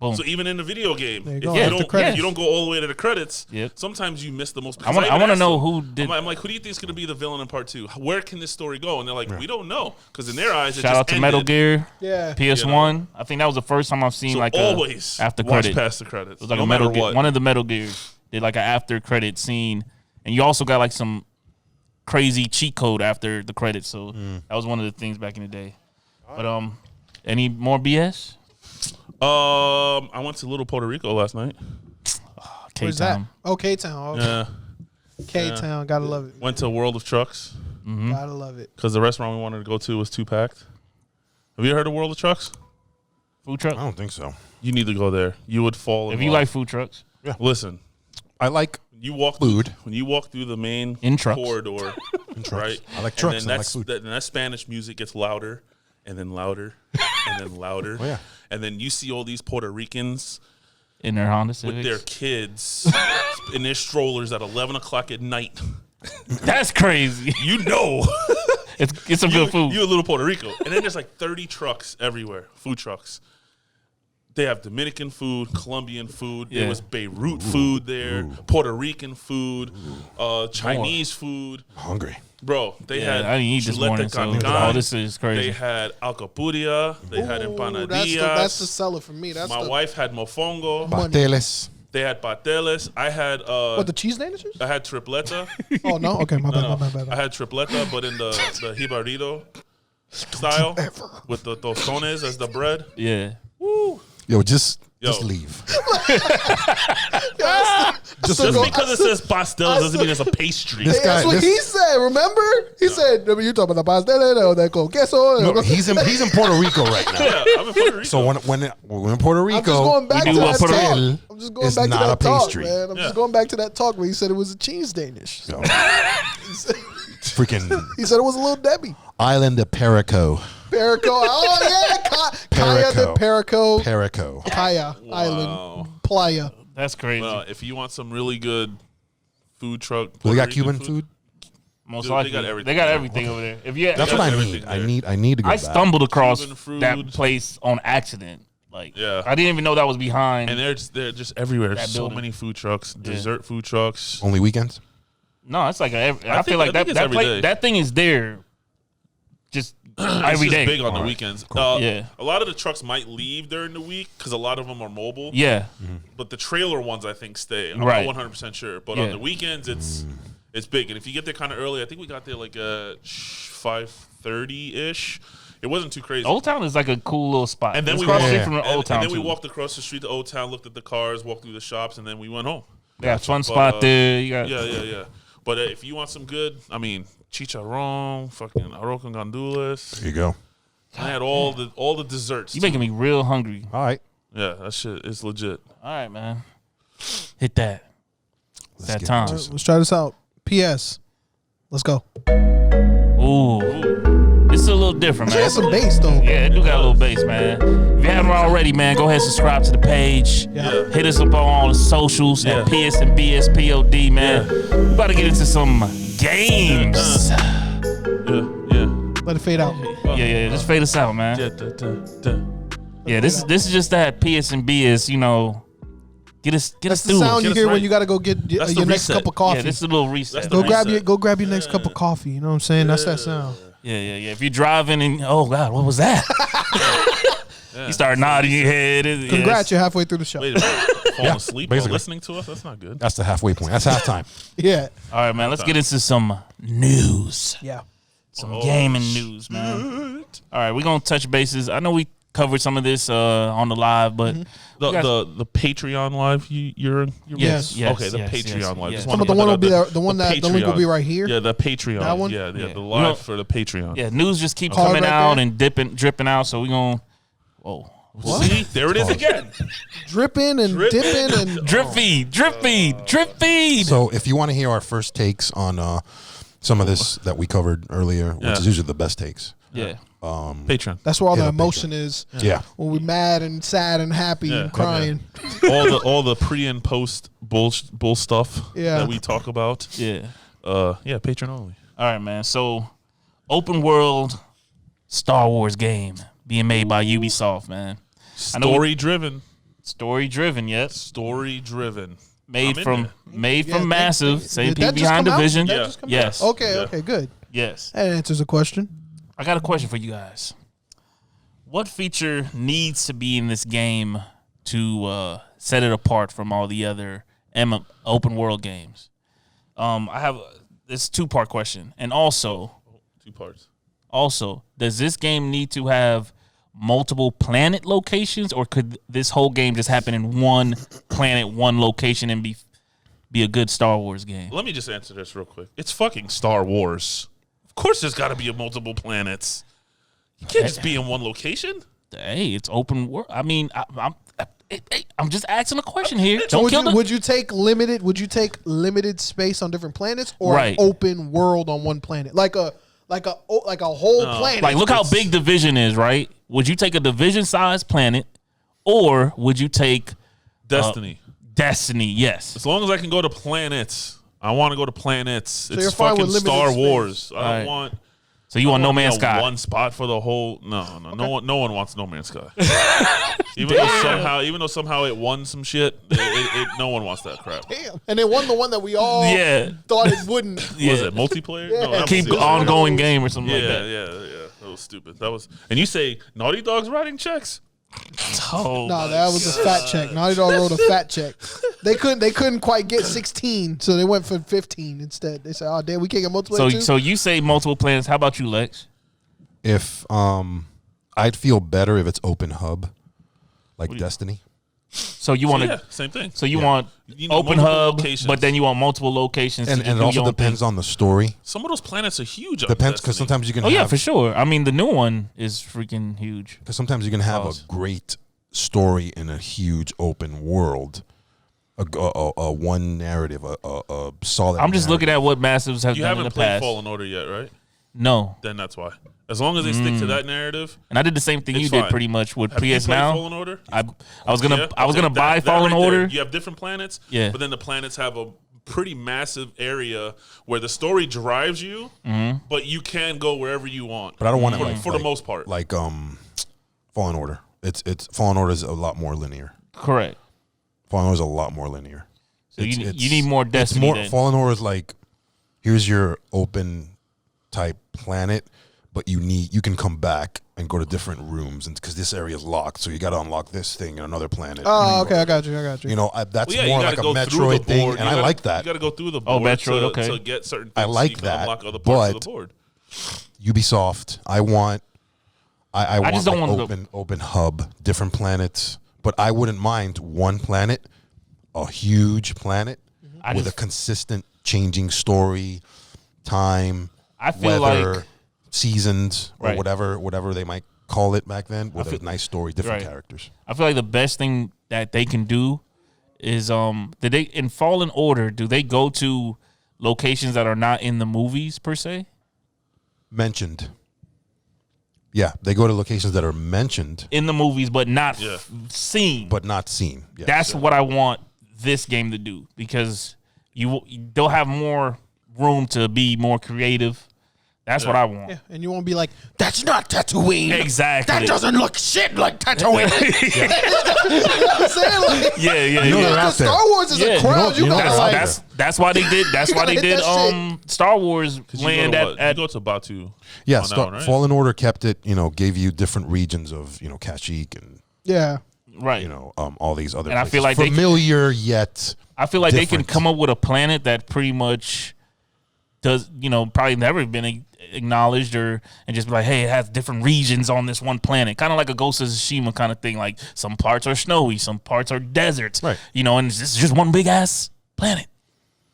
Boom. So even in the video game, you if go. you, Yeah, don't, the credits. if you don't go all the way to the credits, Yep. sometimes you miss the most. I want even to asked know them, who did. I'm like, who do you think is going to be the villain in part 2? Where can this story go? And they're like, we don't know. Because in their eyes, it Shout just out to ended. Metal Gear. Yeah. PS1. I think that was the first time I've seen So like always after watch credit. past the credits. It was like no a Metal matter Gear. what. One of the Metal Gears did like an after credit scene, and you also got like some crazy cheat code after the credits. So that was one of the things back in the day. But any more BS? I went to Little Puerto Rico last night. Where's that? K-Town. Oh, K-Town. Yeah. K-Town. Gotta love it. Went to World of Trucks Gotta love it. because the restaurant we wanted to go to was 2 packed. Have you heard of World of Trucks? Food I truck. don't think so. You need to go there. You would fall in If you love. like food trucks, Listen, I like you walk food. when you walk through the main In trucks. corridor, right? I like trucks And and I then like food. that Spanish music gets louder and then louder and then louder. Oh, yeah. And then you see all these Puerto Ricans in their Honda with Civics. their kids in their strollers at 11 o'clock at night. That's crazy. You know. It's some good food. You a little Puerto Rico. And then there's like 30 trucks everywhere, food trucks. They have Dominican food, Colombian food. Yeah. There was Beirut food there, Puerto Rican food, Chinese food. Hungry. Bro, they Yeah, had I didn't eat this chuleta morning, so cancan. all this is crazy. They had alcapuria. They had Ooh, empanadillas. that's the seller for me. That's My the wife had mofongo. Money. Pasteles. They had pateles. I had What, the cheese danishes? I had tripleta. Oh no, okay, my bad, my bad. I had tripleta, but in the jibarito style with the tostones as the bread. Yeah. Woo. Yo, just leave. Just because it says pastel doesn't mean it's a pastry. This guy- That's what he said. Remember? He said, "You talking about the pastel that con queso?" No, he's in Puerto Rico right now. Yeah, I'm in Puerto Rico. So when we're in Puerto Rico, I'm just going back to do that a Puerto talk. Rico. I'm just going It's back to not that a pastry. talk, man. I'm just going back to that talk where he said it was a cheese Danish. Yo, freaking He said it was a little Debbie. island of Perico. Perico. Oh yeah, Kaya de Perico. Perico. Kaya Island. Playa. That's crazy. Well, if you want some really good food truck, They Puerto got Rican Cuban food. Most Dude, they likely. got everything. They got everything over there. If you, That's what I need. everything I need to go I back. stumbled across Cuban food. that place on accident. Like, Yeah. I didn't even know that was behind. and they're just everywhere. That So building. many food trucks, dessert food trucks. Only weekends. No, it's like I feel think- like I think it's every day. that thing is there just It's every just day. big on the weekends. Yeah. A lot of the trucks might leave during the week because a lot of them are mobile. Yeah. But the trailer ones, I think, stay. I'm Right. not 100% sure. But Yeah. on the weekends, it's big. And if you get there kind of early, I think we got there like 5:30-ish. It wasn't too crazy. Old Town is like a cool little spot. And then It's we across the walked, street from the Old Town and then we too. walked across the street to Old Town, looked at the cars, walked through the shops, and then we went home. They got fun But, spot there. You got Yeah. But if you want some good, I mean, chicharrón, fucking arroz con gandules. There you go. I had all the desserts. You making me real hungry. All right. Yeah, that shit is legit. All right, man. Hit that. It's that get time. into Let's try this out. P.S. Let's go. Ooh. This is a little different, She man. has some bass though. Yeah, it do got a little bass, man. If you haven't already, man, go ahead and subscribe to the page. Yeah. Hit us up on all the socials at psandbspod, man. We about to get into some games. Yeah. Let it fade out. Yeah. Just fade us out, man. Yeah, this is just that PSNB, you know, get us That's the through. sound you Get us hear when right. you got to go get That's your the next reset. cup of coffee. Yeah, this is a little reset. That's the reset. Go grab your next cup of coffee. You know what I'm saying? That's that sound. Yeah. If you're driving and oh God, what was that? You start nodding your head. Congrats, you're halfway through the show. Wait a minute. Falling asleep while basically. listening to us? That's not good. That's the halfway point. That's halftime. Yeah. All right, man. Let's get into some news. Yeah. Some gaming news, man. All right, we're gonna touch bases. I know we covered some of this on the live, but The Patreon live you're Yes. Okay, the Patreon live. yes. Just Some wanna of the put one that will be out there. The one that the link will be Patreon. right here. Yeah, the Patreon. That one? Yeah, Yeah. the You live know- for the Patreon. yeah, news just keep Card coming right out there. and dripping out. So we're gonna See, there it is again. Dripping and dipping and drip feed. So if you want to hear our first takes on some of this that we covered earlier, which Yeah. is usually the best takes. Yeah. Patreon. that's where all Hit the up emotion is. Yeah. When we're mad and sad and happy Yeah. and crying. all the pre and post bull stuff Yeah. that we talk about. Yeah. Patreon only. All right, man. So, open world Star Wars game being made by Ubisoft, man. I know Story driven. Story driven, yes. Story driven. Made I'm in from Yeah, Massive, did same that people just behind come out? Division. Did that just come out? Yes. Okay, Yeah. okay, good. Yes. That answers a question. I got a question for you guys. What feature needs to be in this game to set it apart from all the other open world games? I have this 2-part question, and also, 2 parts. does this game need to have multiple planet locations, or could this whole game just happen in one planet, one location, and be a good Star Wars game? Let me just answer this real quick. It's fucking Star Wars. Of course, there's got to be multiple planets. You can't just be in one location. Hey, it's open world. I mean, I'm just asking a question here. So Don't kill the. would you take limited space on different planets or Right. an open world on one planet? Like a whole planet. Like, look how big Division is, right? Would you take a Division-sized planet, or would you take Destiny. Destiny? Yes. As long as I can go to planets, I want to go to planets. you're It's fine with fucking limited Star space. Wars. I don't Right. want. So you want No I Man's be on Sky? one spot for the whole. No one wants No Man's Sky. even though somehow it won some shit, no one wants that crap. Damn. And they won the one that we all Yeah. thought it wouldn't. Was it multiplayer? Yeah. No, not Keep multiplayer. ongoing game or something Yeah, like that. yeah. That was stupid. And you say Naughty Dog's writing checks? Oh, No, that was a fat check. Naughty Dog wrote a fat check. They couldn't quite get 16, so they went for 15 instead. They said, "Oh damn, we can't get multiplayer too." So you say multiple planets. How about you, Lex? If I'd feel better if it's open hub, like Destiny. So you want to same thing. So you want You know, open multiple hub, locations. but then you want multiple locations. And to it do also your own depends thing. on the story. Some of those planets are huge. Depends, because sometimes you can Oh yeah, have, for sure. I mean, the new one is freaking huge. because sometimes you can have a great story in a huge open world, a one narrative, a solid. I'm just looking at what Massives have You done in haven't the played past. Fallen Order yet, right? No, Then that's why. As long as they stick to that narrative. and I did the same thing It's you did fine. pretty much with Have you PS played Now. Fallen Order? I was gonna Yeah? buy That Fallen right there, Order. You have different planets. Yeah. But then the planets have a pretty massive area where the story drives you, but you can go wherever you want. But I don't want it for the most part. like Fallen Order. It's Fallen Order is a lot more linear. Correct. Fallen Order is a lot more linear. So you need more Destiny. It's more then. Fallen Order is like, here's your open type planet, but you can come back and go to different rooms, and because this area is locked, so you got to unlock this thing in another planet. Oh, okay, I got you. You know, that's Well, yeah, more you like gotta a go through the Metroid thing, board. and You I gotta- like that. You got to go through the board Metroid, to, okay. to get certain things. I like so you can that, unlock other parts of but the board. Ubisoft, I want just don't like want open hub, different planets, but I wouldn't mind one planet, a huge planet with a consistent changing story, time, I feel weather, like- seasons, or Right. whatever they might call it back then, with a nice story, different Right. characters. I feel like the best thing that they can do is did they in Fallen Order, do they go to locations that are not in the movies per se? Mentioned. Yeah, they go to locations that are mentioned In the movies, but not Yeah. seen. but not seen. Yes. That's what I want this game to do, because they'll have more room to be more creative. That's what I want. Yeah, and you won't be like, "That's not Tatooine." Exactly. That doesn't look shit like Tatooine. You know what I'm saying? Like, Yeah. You know they're out there. Star Wars is Yeah. a crowd. You know gotta they're out like. there. That's why they did. That's why they hit did. that Star Wars You land go to what? at You go to Batu. Yeah, on that one, right? Fallen Order kept it, gave you different regions of, Kashyyyk and, Yeah. right. all these other And I places. feel like they- familiar yet I feel like they can different. come up with a planet that pretty much does, probably never been acknowledged, and just be like, hey, it has different regions on this one planet, kind of like a Ghost of Tsushima kind of thing. Like some parts are snowy, some parts are deserts, Right. And this is just one big ass planet,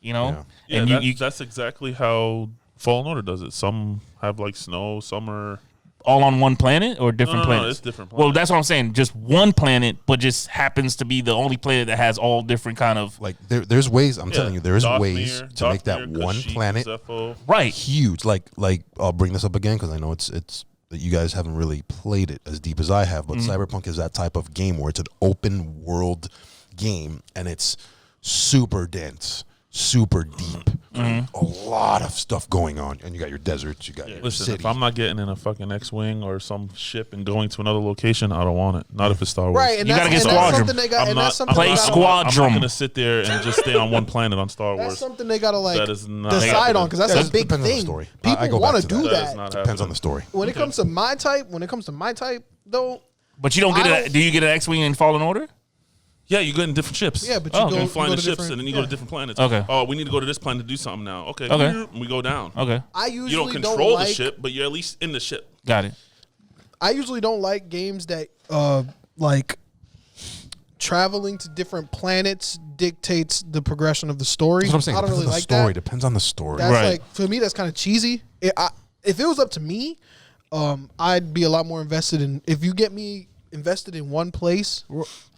Yeah, and that's exactly how Fallen Order does it. Some have like snow, some are. all on one planet or different No, planets? it's different Well, planets. that's what I'm saying. Just one planet, but just happens to be the only planet that has all different kind of like there's ways, I'm telling you, there's Dathomir, ways to make that Dathomir, one Kashyyyk, planet Zepho. right. huge. Like I'll bring this up again because I know it's that you guys haven't really played it as deep as I have, but Cyberpunk is that type of game where it's an open world game and it's super dense, super deep, a lot of stuff going on, and you got your deserts, you got your Listen, city. if I'm not getting in a fucking X-wing or some ship and going to another location, I don't want it. Not if it's Star Wars. Right, and You that's, gotta get and that's Squadron. something they got. I'm And not, that's something Play they gotta, Squadron. I'm not gonna sit there and just stay on one planet on Star That's Wars. something they gotta like That is not decide happening. on, because that's Yeah, a big depends on the thing. story. I People go want back to to do that. That is that. not Depends happening. on the story. When it comes to my type, though. But you don't get I it. don't- Do you get an X-wing in Fallen Order? Yeah, you go in different ships. Yeah, but you Oh, go, You okay. you fly go in to the ships different- and then you go yeah. to different planets. Okay. Oh, we need to go to this planet to do something now. Okay. Okay. And we go down. Okay, I usually You don't don't control like. the ship, but you're at least in the ship. got it. I usually don't like games that like traveling to different planets dictates the progression of the story. That's what I'm saying. I don't Depends really on the like story. that. Depends on the story. That's Right. like, for me, that's kind of cheesy. If it was up to me, I'd be a lot more invested in. If you get me invested in one place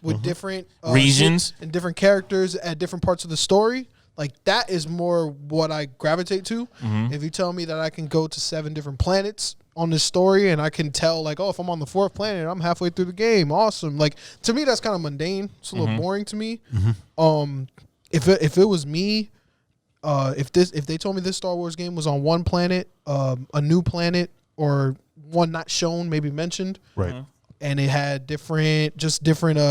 with different Regions. shit and different characters at different parts of the story, like that is more what I gravitate to. If you tell me that I can go to 7 different planets on this story and I can tell like, oh, if I'm on the 4th planet, I'm halfway through the game. Awesome. Like, to me, that's kind of mundane. It's a little boring to me. If it was me, if they told me this Star Wars game was on one planet, a new planet, or one not shown, maybe mentioned, Right. and it had different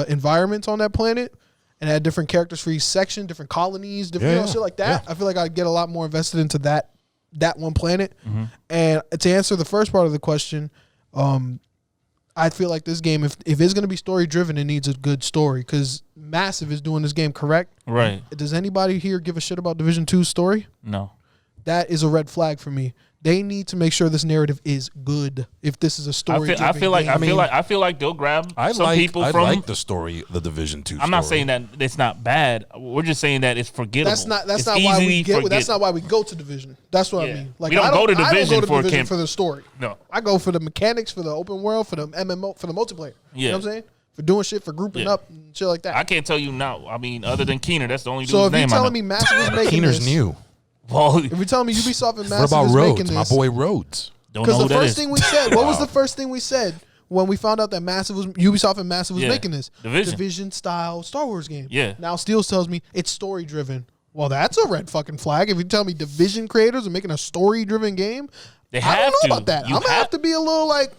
environments on that planet, and it had different characters for each section, different colonies, different Yeah, shit like that. yeah. I feel like I'd get a lot more invested into that one planet. And to answer the first part of the question, I feel like this game, if it's going to be story driven, it needs a good story because Massive is doing this game correct. Right. Does anybody here give a shit about Division 2's story? No. That is a red flag for me. They need to make sure this narrative is good. If this is a story, I feel like they'll grab some people from. I like the story, the Division 2. I'm not saying that it's not bad. We're just saying that it's forgettable. That's not why we get. That's not why we go to Division. That's what I mean. Like we don't go to Division for the story. No, I go for the mechanics, for the open world, for the MMO, for the multiplayer. Yeah. You know what I'm saying? For doing shit, for grouping up and shit like that. I can't tell you now. I mean, other than Keener, that's the only dude's so if name you're I know. telling me Massive is making Keener's this, new. Well, if you're telling me Ubisoft and What Massive about is making Rhodes? My this, boy Rhodes. because the first thing we said, what was the first thing we said when we found out that Ubisoft and Massive was making this Division style Star Wars game? Yeah. Now Steele tells me it's story driven. Well, that's a red fucking flag. If you tell me Division creators are making a story driven game, they I don't know to. about that. I'm gonna have to be a little like.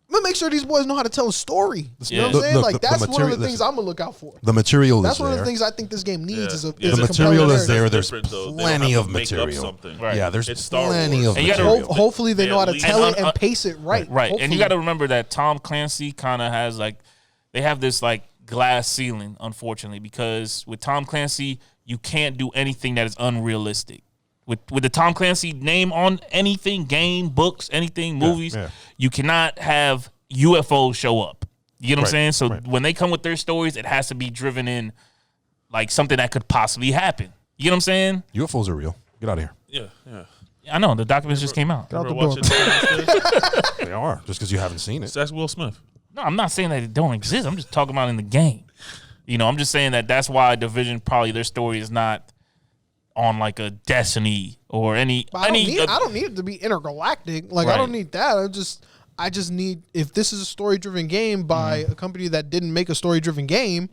I'm gonna make sure these boys know how to tell a story. You know what I'm saying? Look, like that's one of the things listen, I'm gonna look out for. The material That's is one there. of the things I think this game needs is a the material is there. There's Different, though. They don't plenty have of to make up material. something. Right. Yeah, there's It's Star plenty Wars. of And you gotta- material. Hopefully they know how to at tell least- it and pace it right. Right. And you Hopefully. got to remember that Tom Clancy kind of has like, they have this like glass ceiling, unfortunately, because with Tom Clancy, you can't do anything that is unrealistic. With the Tom Clancy name on anything, game, books, anything, movies, you cannot have UFOs show up. You know what I'm saying? So when they come with their stories, it has to be driven in like something that could possibly happen. You know what I'm saying? UFOs are real. Get out of here. Yeah. I know. The documents just came out. Remember out the watching They are just because you haven't seen it. Ask Will Smith. No, I'm not saying that it don't exist. I'm just talking about in the game. You know, I'm just saying that that's why Division probably their story is not on like a Destiny or any. But I don't need it to be intergalactic. Like I don't need that. I just need, if this is a story driven game by a company that didn't make a story driven game,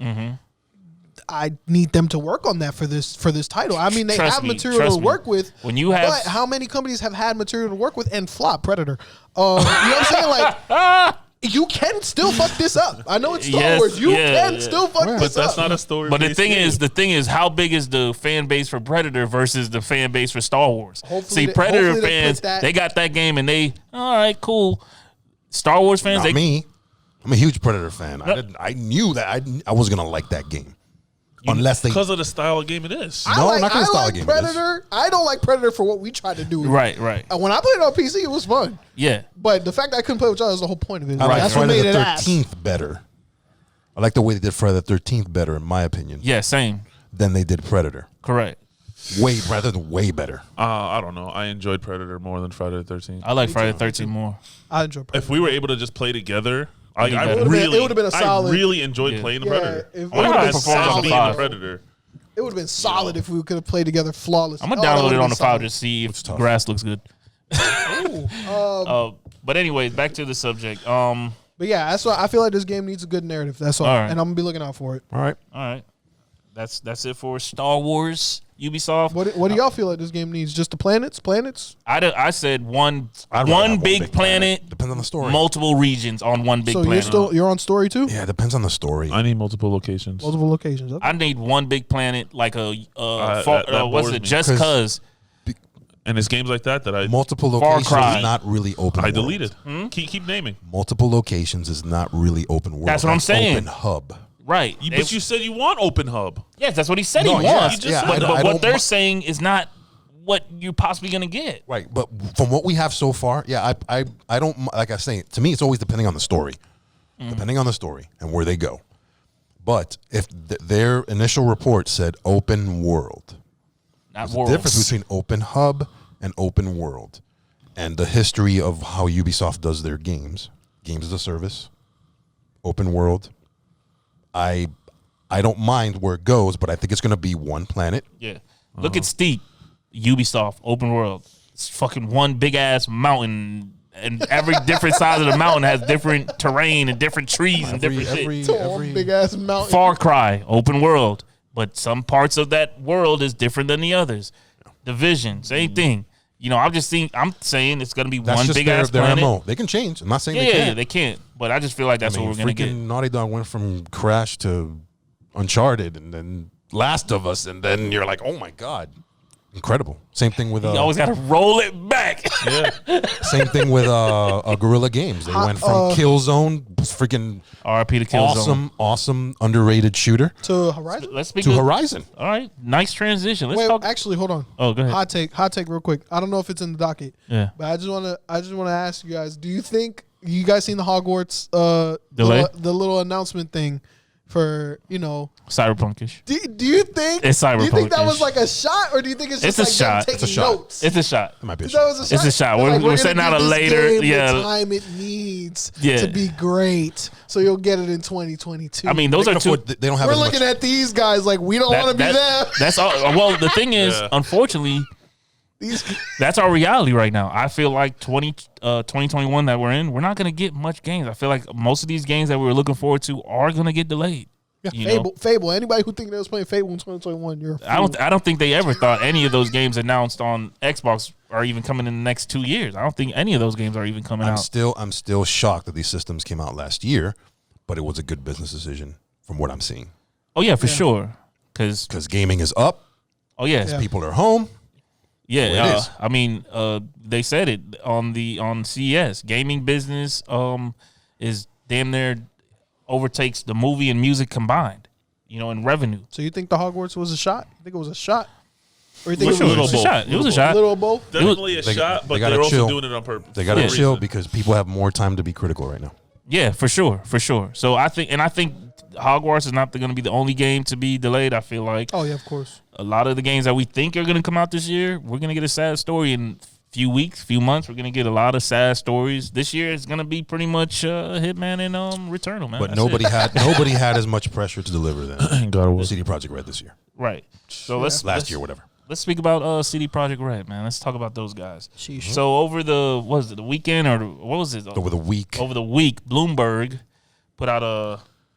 I need them to work on that for this title. I mean, they have material to work with. When you have, but how many companies have had material to work with and flop? Predator. You know what I'm saying? Like. You can still fuck this up. I know it's Star Wars. You can still fuck this up. But that's not a story. But the thing is, how big is the fan base for Predator versus the fan base for Star Wars? Hopefully Predator fans, they got that game and they, all right, cool. Star Wars fans, I'm a huge Predator fan. I knew that I was gonna like that game. Unless they, because of the style of game it is. not gonna style game. Predator. I don't like Predator for what we tried to do. Right. When I played it on PC, it was fun. Yeah. But the fact that I couldn't play with y'all is the whole point of it. I like That's what Friday made the it ass. 13th better. I like the way they did Friday the 13th better, in my opinion. Yeah, same. Than they did Predator. Correct. Way better. I don't know. I enjoyed Predator more than Friday the 13th. I like Friday the 13th more. I enjoy Predator. If we were able to just play together, I it would've been a solid. I really enjoyed playing the Predator. It I would've been performed being solid. the Predator. It would have been solid if we could have played together flawlessly. I'm gonna download it on the file just see if grass looks good. But anyways, back to the subject. But yeah, that's why I feel like this game needs a good narrative. That's all, right. and I'm gonna be looking out for it. All right. That's it for Star Wars Ubisoft. What do y'all feel like this game needs? Just the planets? I said one I'd rather have big planet. Depends on the story. Multiple regions on one big So planet. you're on story too? Yeah, it depends on the story. I need multiple locations. Multiple locations. Okay. I need one big planet, like a that what's bores it? me. Just cause. And it's games like that I Multiple locations Cry. is not really open I world. deleted. Keep naming. Multiple locations is not really open world. That's what I'm saying. Open hub. Right. But you said you want open hub. Yes, that's what he said No, he yeah, wants. yeah, but I what don't they're mi- saying is not what you're possibly gonna get. Right, but from what we have so far, yeah, I don't, like I say, to me it's always depending on the story. Depending on the story and where they go. But if their initial report said open world, Not there's a worlds. difference between open hub and open world. And the history of how Ubisoft does their games as a service, open world, I don't mind where it goes, but I think it's going to be one planet. Yeah. Look at Steep, Ubisoft, open world. It's fucking one big ass mountain, and every different size of the mountain has different terrain and different trees and different shit. Big ass mountain. Far Cry, open world, but some parts of that world is different than the others. Division, same thing. You know, I'm saying it's gonna be That's one just big their ass planet. MO. They can change. I'm not saying they Yeah, can't. yeah, they can't. But I just feel like that's what we're gonna get. Naughty Dog went from Crash to Uncharted and then Last of Us, and then you're like, oh my God. incredible. Same thing with You always got to roll it back. Yeah. same thing with Guerrilla Games. They went from Killzone, freaking RIP to Killzone. awesome underrated shooter To Horizon. Let's speak to of- Horizon. All right, nice transition. Let's Wait, talk. actually, hold on. Oh, go ahead. Hot take, real quick. I don't know if it's in the docket. Yeah. But I just wanna ask you guys. Do you think you guys seen the Hogwarts Delay? the little announcement thing for Cyberpunkish. Do you think It's Do you think that cyberpunk-ish. was like a shot, or do you think it's just It's a like them shot. taking It's a shot. notes? It's a shot. It might be a That shot. was a shot. It's a shot. They're We're gonna sending give out a this later. game Yeah. the time it needs Yeah. to be great, so you'll get it in 2022. I mean, those They are can two. afford- they don't have we're as much. looking at these guys like we don't want to be them. That's all. Well, the thing is, Yeah. unfortunately, These that's our reality right now. I feel like 2021 that we're in, we're not going to get much games. I feel like most of these games that we were looking forward to are going to get delayed. You know? Fable. Anybody who think they was playing Fable in 2021, you're a fool. I don't think they ever thought any of those games announced on Xbox are even coming in the next 2 years. I don't think any of those games are even coming I'm out. still shocked that these systems came out last year, but it was a good business decision from what I'm seeing. Oh yeah, for sure. Because Gaming is up, oh yeah, Yeah. people are home. yeah. Well, it is. I mean, they said it on CES. Gaming business is damn near overtakes the movie and music combined. In revenue. So you think the Hogwarts was a shot? You think it was a shot? Or you think For it sure, was it was a shot. It was a a shot. little of both? Definitely a They- shot, but they gotta they're also chill. doing it on purpose. They got to For a chill reason. because people have more time to be critical right now. Yeah, for sure. So I think Hogwarts is not going to be the only game to be delayed. I feel like Oh yeah, of course. a lot of the games that we think are going to come out this year, we're going to get a sad story in few weeks, few months. We're going to get a lot of sad stories. This year is going to be pretty much Hitman and Returnal, man. But That's nobody it. had as much pressure to deliver than CD Projekt Red this year. Right. So Last year, whatever. Let's speak about CD Projekt Red, man. Let's talk about those guys. Sheesh. So over the the weekend or what was it? Over the week, Over the week, Bloomberg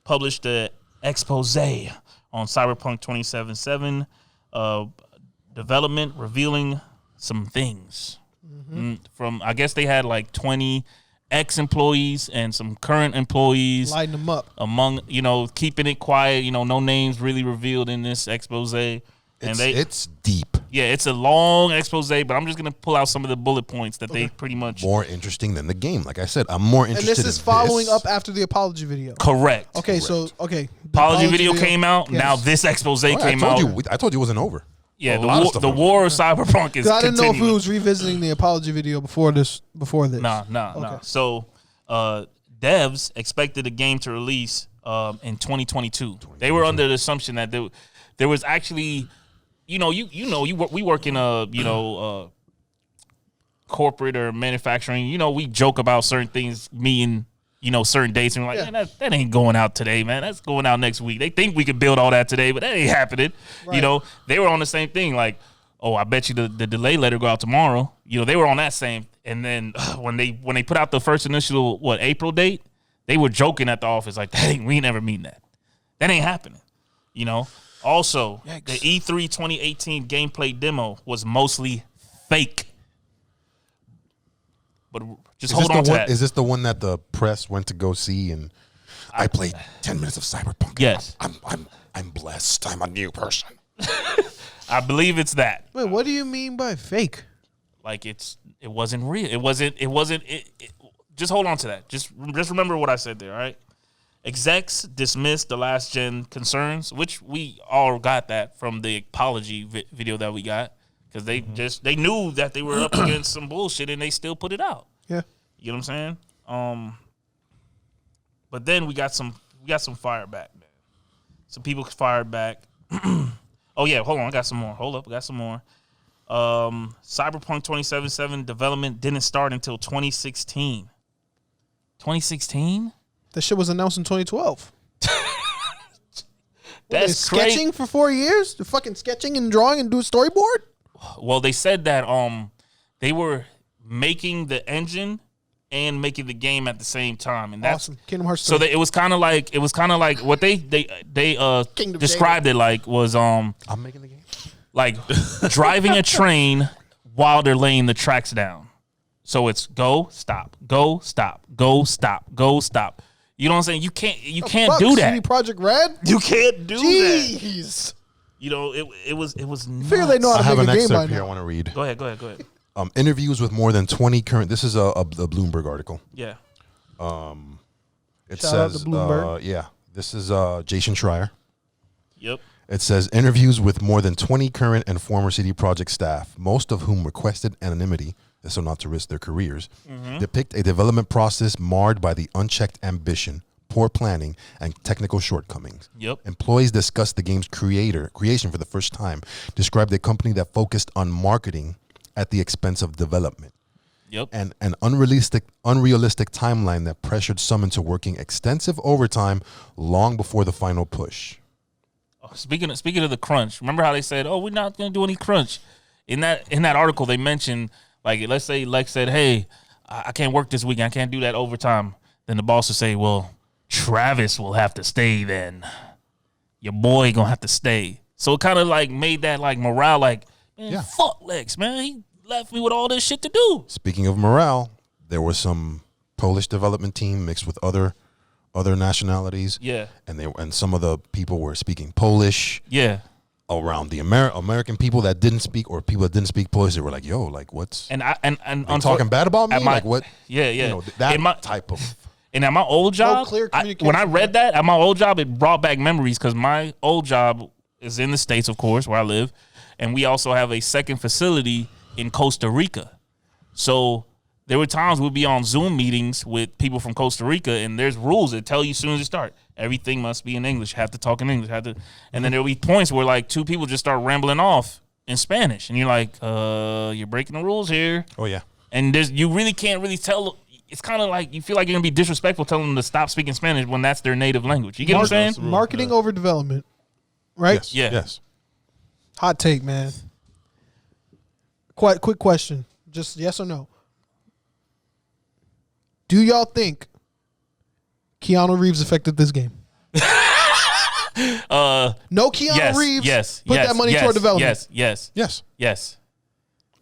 published the expose on Cyberpunk 2077 development, revealing some things. From I guess they had like 20 ex-employees and some current employees Lighten them up. among keeping it quiet. No names really revealed in this expose. it's deep. Yeah, it's a long expose, but I'm just gonna pull out some of the bullet points that they pretty much More interesting than the game. Like I said, I'm more And interested. this is in following this. up after the apology video. correct. Okay, so the Apology video came out. yes. Now this expose Oh, came out. I told you it wasn't over. Yeah, A lot of the stuff war, the over. war of Cyberpunk is 'Cause I didn't know if continuing. we was revisiting the apology video before this. Nah. Okay. So, devs expected the game to release in 2022. They were under the assumption that there was actually, we work in a corporate or manufacturing. We joke about certain things, me and certain dates, and we're like, Yeah. man, that ain't going out today, man. That's going out next week. They think we could build all that today, but that ain't happening. Right. They were on the same thing, like, oh, I bet you the delay letter go out tomorrow. They were on that same. And then when they put out the first initial April date, they were joking at the office like, we ain't never meeting that. That ain't happening. Also, the E3 2018 gameplay demo was mostly fake. But just hold on to that. Is this the one that the press went to go see? And I played 10 minutes of Cyberpunk. Yes. I'm blessed. I'm a new person. I believe it's that. Wait, what do you mean by fake? Like it wasn't real. It wasn't. Just hold on to that. Just remember what I said there. All right. Execs dismissed the last gen concerns, which we all got that from the apology video that we got, because they knew that they were up against some bullshit and they still put it out. Yeah. You know what I'm saying? But then we got some fire back, man. Some people fired back. Oh yeah, hold on, I got some more. Hold up, I got some more. Cyberpunk 2077 development didn't start until 2016. 2016? That shit was announced in 2012. That's sketching for 4 years? The fucking sketching and drawing and do a storyboard? Well, they said that they were making the engine and making the game at the same time, and that's Awesome. Kingdom Hearts 3. so that it was kind of like what they Kingdom described it like was I'm making the game. like driving a train while they're laying the tracks down. So it's go, stop, go, stop, go, stop, go, stop. You know what I'm saying? You can't do CD that. Projekt Red? You can't do that. Jeez. You know, it was nuts. Figure they know how I to have make an a game by excerpt here I now. want to read. Go ahead. Interviews with more than 20 current. This is a Bloomberg article. Yeah. It Shout out says, to Bloomberg. this is Jason Schreier. Yep. It says interviews with more than 20 current and former CD Projekt staff, most of whom requested anonymity, so not to risk their careers, depict a development process marred by the unchecked ambition, poor planning, and technical shortcomings. Yep. Employees discussed the game's creation for the first time, described a company that focused on marketing at the expense of development. Yep. And an unrealistic timeline that pressured some into working extensive overtime long before the final push. Speaking of the crunch, remember how they said, "Oh, we're not going to do any crunch." In that article, they mentioned, like, let's say Lexx said, "Hey, I can't work this weekend. I can't do that overtime." Then the boss would say, "Well, Travis will have to stay then. Your boy gonna have to stay." So it kind of like made that like morale, like, man, fuck Lexx, man. He left me with all this shit to do. Speaking of morale, there was some Polish development team mixed with other nationalities. Yeah. And some of the people were speaking Polish. Yeah. Around the American people that didn't speak, or people that didn't speak Polish, they were like, "Yo, like, what's?" And they talking bad about me, like what? Yeah. You know, that type of. And at my old job, clear when I read that at my old job, it brought back memories because my old job is in the States, of course, where I live, and we also have a second facility in Costa Rica. So there were times we'd be on Zoom meetings with people from Costa Rica, and there's rules that tell you as soon as you start, everything must be in English, have to talk in English, and then there'll be points where like two people just start rambling off in Spanish, and you're like, you're breaking the rules here. Oh yeah. And you really can't really tell. It's kind of like you feel like you're gonna be disrespectful telling them to stop speaking Spanish when that's their native language. You get what I'm saying? Marketing over development, right? Yes. Yeah. Yes. Hot take, man. Quick question, just yes or no. Do y'all think Keanu Reeves affected this game? No Keanu Reeves. Yes. Put that money toward development. Yes.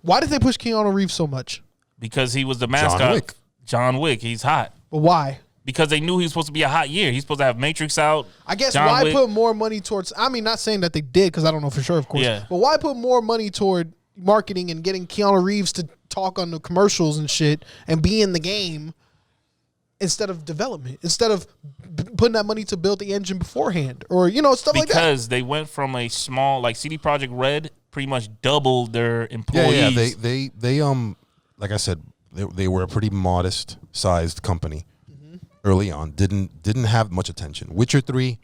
Why did they push Keanu Reeves so much? Because he was the mascot. John Wick. He's hot. But why? Because they knew he was supposed to be a hot year. He's supposed to have Matrix out. I guess John why Wick. put more money towards? I mean, not saying that they did because I don't know for sure, of course. Yeah. But why put more money toward marketing and getting Keanu Reeves to talk on the commercials and shit and be in the game instead of development, instead of putting that money to build the engine beforehand, or stuff like that? Because they went from a small, like CD Projekt Red, pretty much doubled their employees. Yeah. They like I said, they were a pretty modest sized company early on. Didn't have much attention. Witcher 3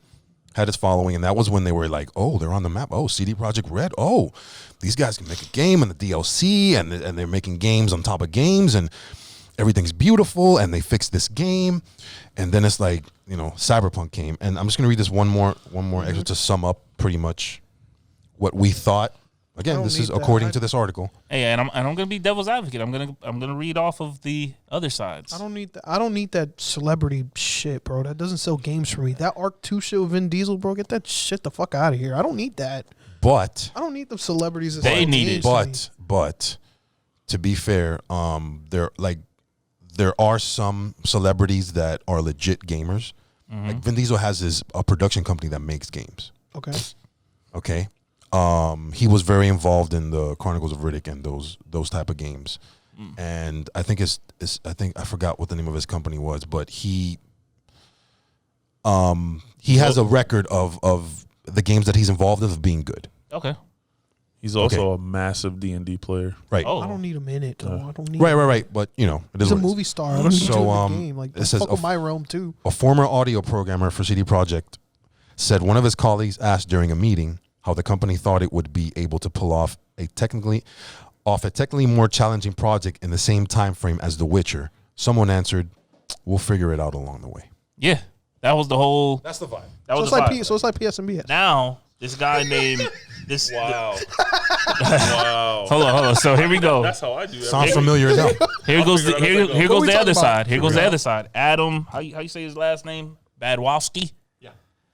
had its following, and that was when they were like, oh, they're on the map. Oh, CD Projekt Red. Oh, these guys can make a game and the DLC, and they're making games on top of games, and everything's beautiful, and they fixed this game. And then it's like, Cyberpunk came, and I'm just gonna read this one more extra to sum up pretty much what we thought. Again, this is according to this article. Hey, and I'm gonna be devil's advocate. I'm gonna read off of the other sides. I don't need that celebrity shit, bro. That doesn't sell games for me. That Arc 2 shit with Vin Diesel, bro. Get that shit the fuck out of here. I don't need that. But I don't need the celebrities. They need it. But to be fair, there are some celebrities that are legit gamers. Like Vin Diesel has a production company that makes games. Okay. He was very involved in the Chronicles of Riddick and those type of games. And I think I forgot what the name of his company was, but he has a record of the games that he's involved in of being good. Okay. He's also a massive D&D player. Right. I don't need him in it, though. I don't need Right. But, it is he's a what it is. movie star. I don't need So, him in the game. Like, it says fuck with my realm, too. A former audio programmer for CD Projekt said one of his colleagues asked during a meeting how the company thought it would be able to pull off a technically more challenging project in the same time frame as The Witcher. Someone answered, "We'll figure it out along the way." Yeah, that was the whole. That's the vibe. That was So the it's vibe. like so it's like PSNBS. Now this guy named this. Wow. Wow. Hold on. So here we go. That's how I do it. Sounds familiar as hell. Here goes the, figure it out as I go. here What goes we the talking other about? side. Here goes the other side. Adam, how you say his last name? Badwowski.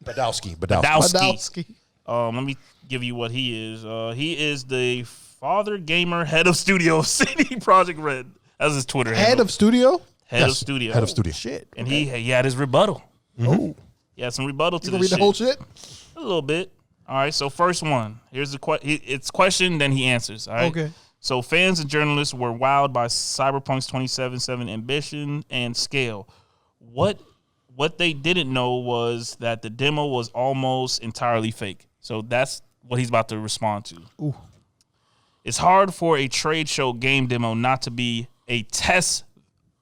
Badowski. Badowski. Let me give you what he is. He is the father gamer head of studio of CD Projekt Red. That's his Twitter handle. Head of studio? Head of studio. Head of studio. Shit. And he had his rebuttal. Oh. He had some rebuttal to You gonna this read the whole shit? A little bit. All right, so first one. Here's the it's question, then he answers. All right. Okay. So fans and journalists were wowed by Cyberpunk's 2077 ambition and scale. What they didn't know was that the demo was almost entirely fake. So that's what he's about to respond to. Ooh. It's hard for a trade show game demo not to be a test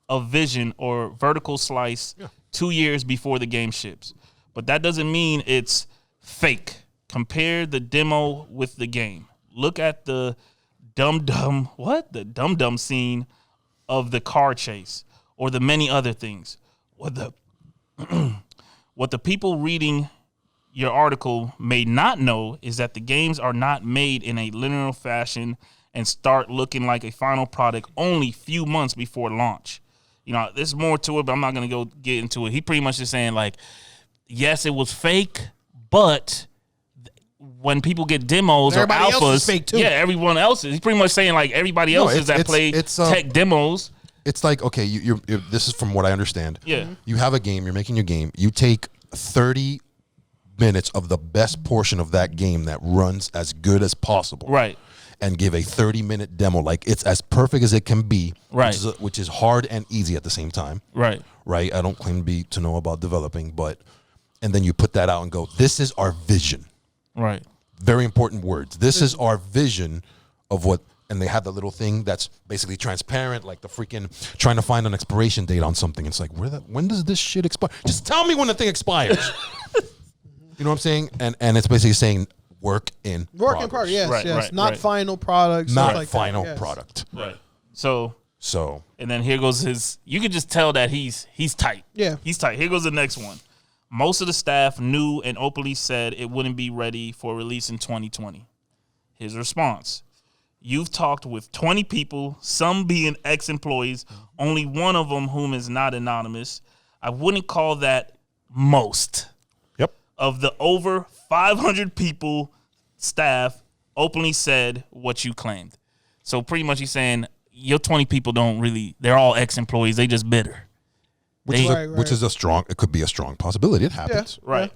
of vision or vertical slice 2 years before the game ships. But that doesn't mean it's fake. Compare the demo with the game. Look at the dum-dum scene of the car chase or the many other things. What the people reading your article may not know is that the games are not made in a linear fashion and start looking like a final product only few months before launch. You know, there's more to it, but I'm not going to go get into it. He pretty much is saying, like, yes, it was fake, but when people get demos everybody or else alphas, is fake too. Yeah, everyone else is. He's pretty much saying, like, everybody else that play tech demos. It's like, okay, you're this is from what I understand. Yeah. You have a game, you're making your game. You take 30 minutes of the best portion of that game that runs as good as possible. Right. And give a 30-minute demo. Like, it's as perfect as it can be. Right. Which is hard and easy at the same time. Right. Right. I don't claim to know about developing, but, and then you put that out and go, this is our vision. Right. Very important words. This is our vision of what, and they have the little thing that's basically transparent, like the freaking trying to find an expiration date on something. It's like, when does this shit expire? Just tell me when the thing expires. You know what I'm saying? And it's basically saying work in progress. Yes, Right, yes. right, Not right. final product. Not like final that. Yes. product. Right. So, and then here goes his, you can just tell that he's tight. Yeah. He's tight. Here goes the next one. Most of the staff knew and openly said it wouldn't be ready for release in 2020. His response: you've talked with 20 people, some being ex-employees, only one of them whom is not anonymous. I wouldn't call that most. Yep. Of the over 500 people, staff openly said what you claimed. So pretty much he's saying your 20 people don't really, they're all ex-employees. They just bitter. Which is a strong, it could be a strong possibility. It happens. Yeah. Right.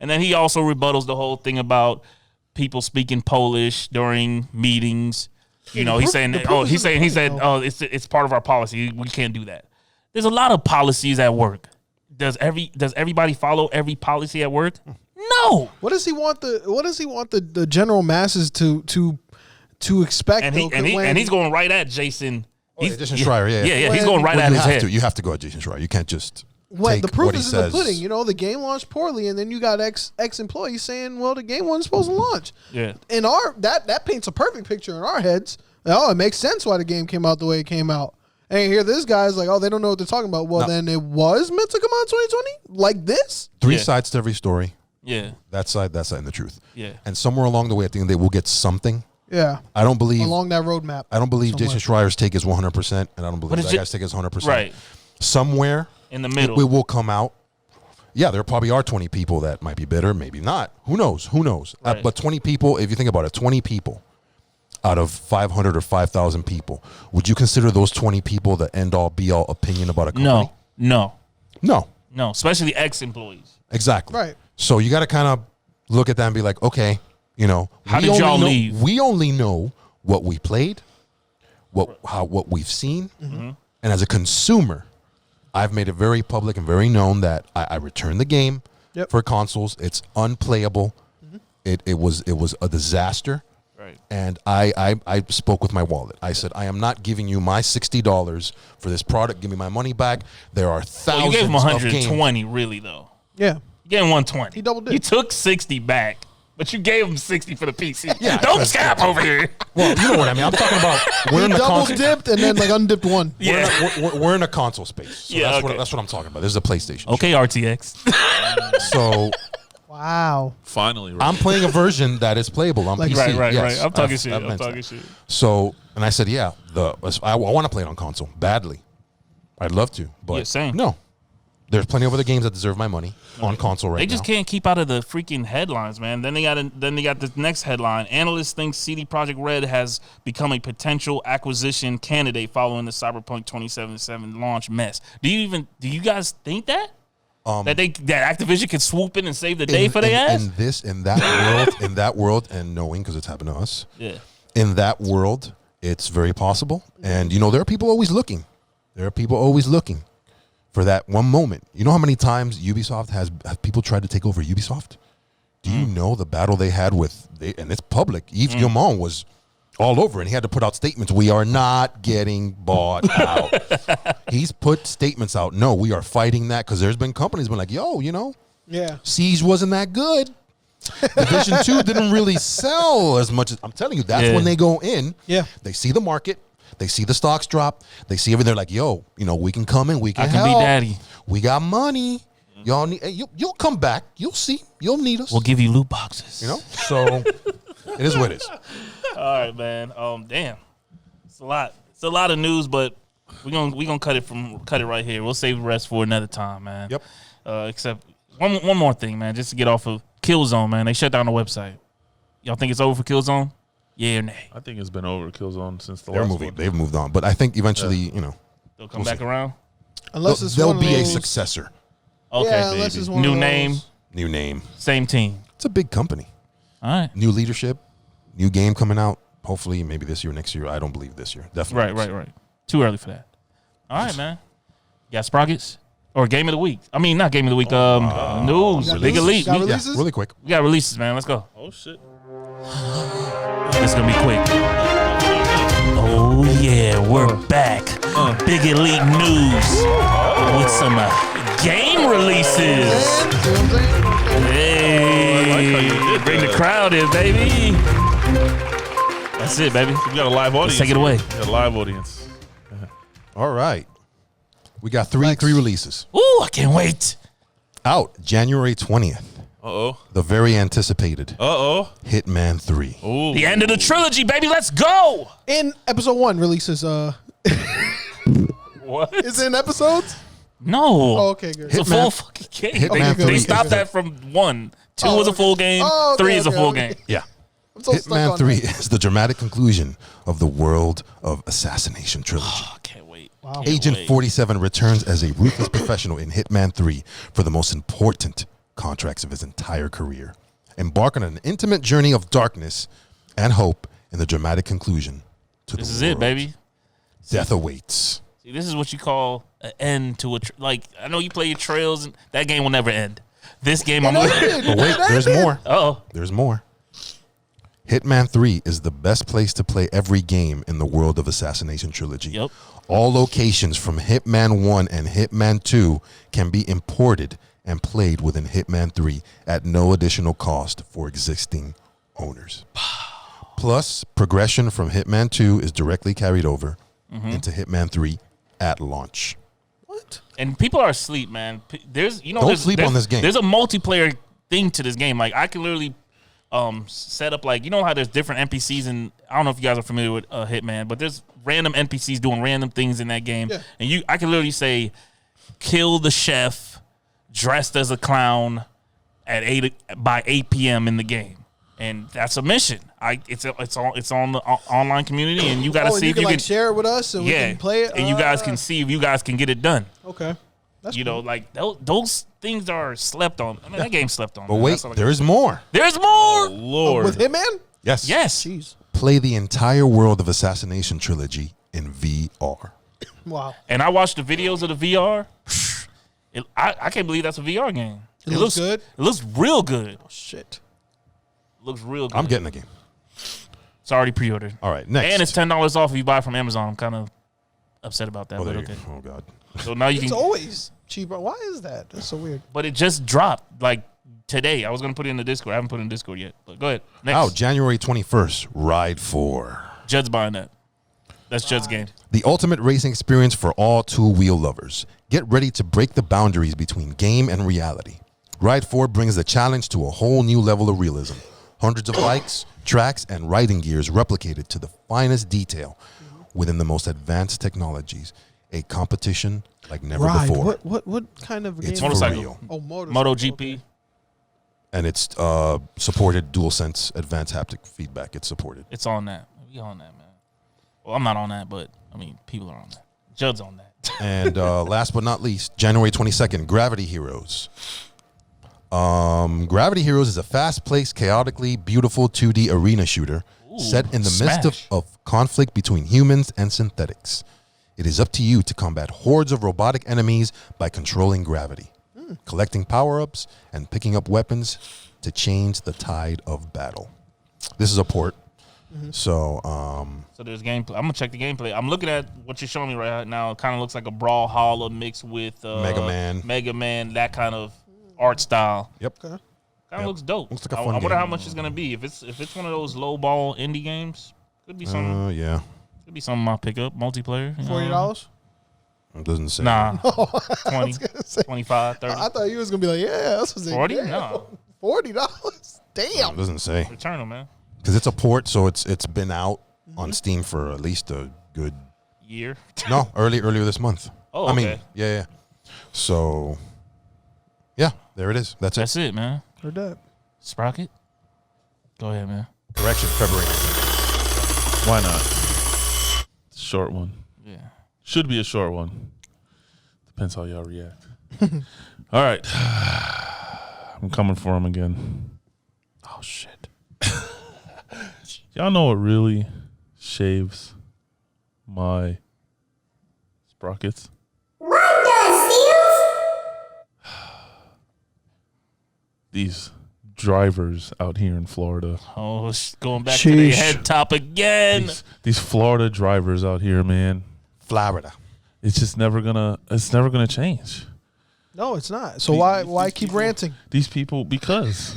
And then he also rebuttals the whole thing about people speaking Polish during meetings. You know, he's saying, it's part of our policy. We can't do that. There's a lot of policies at work. Does everybody follow every policy at work? No. What does he want the general masses to expect? And he's going right at Jason. Jason Schreier, yeah. He's going right at his head. You have to go at Jason Schreier. You can't just the proof what he is in the says. pudding. You know, the game launched poorly, and then you got ex-employees saying, well, the game wasn't supposed to launch. Yeah. In that paints a perfect picture in our heads. Oh, it makes sense why the game came out the way it came out. And here this guy's like, oh, they don't know what they're talking about. Well, then it was meant to come out in 2020? Like this? Three sides to every story. Yeah. That side, and the truth. Yeah. And somewhere along the way, at the end, they will get something. Yeah. I don't believe along that roadmap. I don't believe Jason Schreier's take is 100%, and I don't believe that guy's take is 100%. Right. Somewhere in the middle, it will come out. Yeah, there probably are 20 people that might be bitter, maybe not. Who knows? Right. But 20 people, if you think about it, 20 people out of 500 or 5,000 people, would you consider those 20 people the end-all, be-all opinion about a company? No. Especially ex-employees. Exactly. Right. So you got to kind of look at that and be like, okay, you know, how did y'all leave? We only know what we played, what we've seen, and as a consumer, I've made it very public and very known that I returned the game for consoles. It's unplayable. It was a disaster. Right. And I spoke with my wallet. I said, I am not giving you my $60 for this product. Give me my money back. There are thousands you gave him of 120, really though. Yeah. You gave him 120. He double dipped. You took 60 back. But you gave him 60 for the PC. Yeah, don't cap over here. Well, you know what I mean. I'm talking about we're in the double console. dipped and then like undipped one. Yeah. We're in a console space. So that's what I'm talking about. This is a PlayStation. Okay, RTX. So wow. Finally, right? I'm playing a version that is playable on PC. Right. Yes, I'm talking I've shit. So, and I said, yeah, I want to play it on console badly. I'd love to, but same. no. There's plenty of other games that deserve my money on console right now. They just can't keep out of the freaking headlines, man. Then they got the next headline. Analysts think CD Projekt Red has become a potential acquisition candidate following the Cyberpunk 2077 launch mess. Do you guys think that? that Activision can swoop in and save the day for their ass? In that world, and knowing because it's happened to us. Yeah. In that world, it's very possible. And there are people always looking. There are people always looking for that one moment. You know how many times Ubisoft have people tried to take over Ubisoft? Do you know the battle they had and it's public. Yves Guillemot was all over, and he had to put out statements. We are not getting bought out. He's put statements out. No, we are fighting that because there's been companies been like, Siege wasn't that good. Division 2 didn't really sell as much as I'm telling you. That's when they go in. Yeah, they see the market. They see the stocks drop. They see everything. They're like, we can come in. We can help. I can be daddy. We got money. Y'all need. You'll come back. You'll see. You'll need us. We'll give you loot boxes. So it is what it is. All right, man. Damn, it's a lot. It's a lot of news, but we're gonna cut it right here. We'll save the rest for another time, man. Yep. Except one more thing, man. Just to get off of Killzone, man. They shut down the website. Y'all think it's over for Killzone? Yeah or nay? I think it's been over Killzone since the last one. They've moved on, but I think eventually, they'll come back around. Unless it's there'll be a successor. Okay, yeah, unless it's one new of name, those. New name, same team. It's a big company. All right, new leadership, new game coming out. Hopefully, maybe this year, next year. I don't believe this year. Definitely. Right. Too early for that. All right, man. You got Sprockets or Game of the Week? I mean, not Game of the Week. News, Big Elite. Got releases? Yeah, really quick. We got releases, man. Let's go. Oh shit. It's gonna be quick. Oh yeah, we're back. Big Elite news with some game releases. Hey, bring the crowd in, baby. That's it, baby. We got a live audience. Let's take it away. We got a live audience. All right. We got three releases. Ooh, I can't wait. Out January 20th. Uh-oh. The very anticipated Hitman 3. Ooh. The end of the trilogy, baby. Let's go. In episode 1 releases. What? Is it in episodes? No. Oh, okay, good. It's a full fucking game. Hitman 3 They is stopped the- that from 1. 2 was a full game. 3 is a full game. Yeah. I'm so stuck Hitman on 3 that. is the dramatic conclusion of the World of Assassination trilogy. Oh, I can't wait. Wow. Agent 47 returns as a ruthless professional in Hitman 3 for the most important contracts of his entire career. Embark on an intimate journey of darkness and hope in the dramatic conclusion to This the is world. it, baby. Death awaits. See, this is what you call an end to a like. I know you play your trails, and that game will never end. This game, I'm like, But wait, there's more. oh, There's more. Hitman 3 is the best place to play every game in the World of Assassination trilogy. Yep. All locations from Hitman 1 and Hitman 2 can be imported and played within Hitman 3 at no additional cost for existing owners. Plus, progression from Hitman 2 is directly carried over into Hitman 3 at launch. What? and people are asleep, man. There's Don't sleep on this game. There's a multiplayer thing to this game. Like I can literally set up like how there's different NPCs, and I don't know if you guys are familiar with Hitman, but there's random NPCs doing random things in that game, Yeah. and I can literally say, kill the chef dressed as a clown at 8 p.m. in the game, and that's a mission. It's on the online community, and you got to see you if can you like can share it with us, and we can play it, and you guys can see if you guys can get it done. Okay, that's Like those things are slept on. I mean, that game's slept on. But man. wait, That's all I there can is say. more. There's more. Lord. with Hitman. Yes. Yes. Jeez, Play the entire World of Assassination trilogy in VR. wow. And I watched the videos of the VR. I can't believe that's a VR game. It looks good? It looks real good. Shit. Looks real good. I'm getting the game. It's already pre-ordered. All right, next. And it's $10 off if you buy it from Amazon. I'm kind of upset about that, Oh, but there okay. you go. Oh, God. So now you It's can. always cheaper. Why is that? That's so weird. But it just dropped like today. I was gonna put it in the Discord. I haven't put it in Discord yet. But go ahead. Next. Out January 21st, Ride 4. Judd's buying that. That's Judd's game. The ultimate racing experience for all two-wheel lovers. Get ready to break the boundaries between game and reality. Ride 4 brings the challenge to a whole new level of realism. Hundreds of bikes, tracks, and riding gears replicated to the finest detail within the most advanced technologies. A competition like never before. What kind of game? It's Motorcycle. for real. Oh, motorcycle. MotoGP. Okay. And it's supported DualSense advanced haptic feedback. It's supported. It's on that. We on that, man. Well, I'm not on that, but I mean, people are on that. Judd's on that. And last but not least, January 22nd, Gravity Heroes. Gravity Heroes is a fast-paced, chaotically beautiful 2D arena shooter set in the midst of conflict between humans and synthetics. It is up to you to combat hordes of robotic enemies by controlling gravity, collecting power-ups, and picking up weapons to change the tide of battle. This is a port. So there's gameplay. I'm gonna check the gameplay. I'm looking at what you're showing me right now. It kind of looks like a Brawlhalla mixed with Mega Man, that kind of art style. Yep. Okay. Kind of looks dope. Looks like a I fun wonder game. how much it's gonna be. If it's one of those low ball indie games, could be something. Yeah. Could be something I'll pick up. Multiplayer. $40? It doesn't say. Nah. 20, Say, 25, 30. I thought you was gonna be like, yeah, that's what 40? Damn. No. $40? Damn. It doesn't say. Returnal, man. Because it's a port, so it's been out on Steam for at least a good Year. earlier this month. Oh, I mean, okay. yeah. So, yeah, there it is. That's it. That's it, man. Heard that. Sprocket. Go ahead, man. Correction, February. Why not? Short one. Yeah. Should be a short one. Depends how y'all react. All right. I'm coming for him again. Oh shit. Y'all know what really shaves my sprockets? These drivers out here in Florida. Oh, going back to the Sheesh. head top again. These Florida drivers out here, man. Florida. It's just never gonna change. No, it's not. So why keep ranting? These people because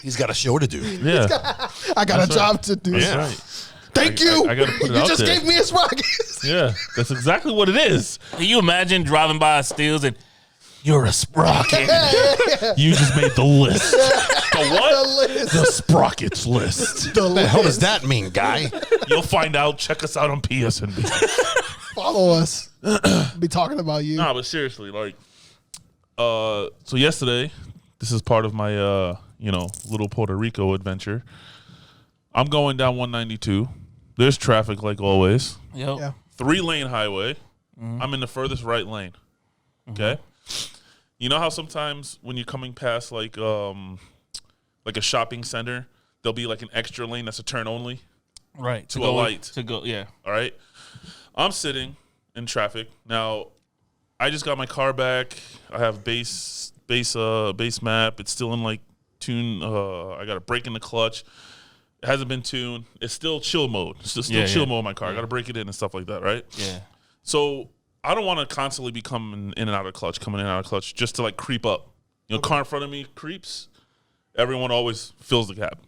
He's got a show to do. yeah. I got a job to do. That's right. Thank you. I gotta put it you out just there. gave me a sprocket. Yeah, that's exactly what it is. Can you imagine driving by Steels and you're a sprocket? You just made the list. The what? The sprockets list. The What the hell does that mean, guy? You'll find out. Check us out on PSNB. Follow us. Be talking about you. Nah, but seriously, like, so yesterday, this is part of my, little Puerto Rico adventure. I'm going down 192. There's traffic like always. Yep. Yeah. 3-lane highway. I'm in the furthest right lane. Okay. You know how sometimes when you're coming past like a shopping center, there'll be like an extra lane that's a turn only. Right. To a light. To go, yeah. All right. I'm sitting in traffic. Now, I just got my car back. I have base map. It's still in like tune. I got a brake in the clutch. It hasn't been tuned. It's still chill mode. It's still chill mode in my car. I got to break it in and stuff like that, right? Yeah. So I don't want to constantly be coming in and out of clutch, just to like creep up. Car in front of me creeps. Everyone always fills the gap.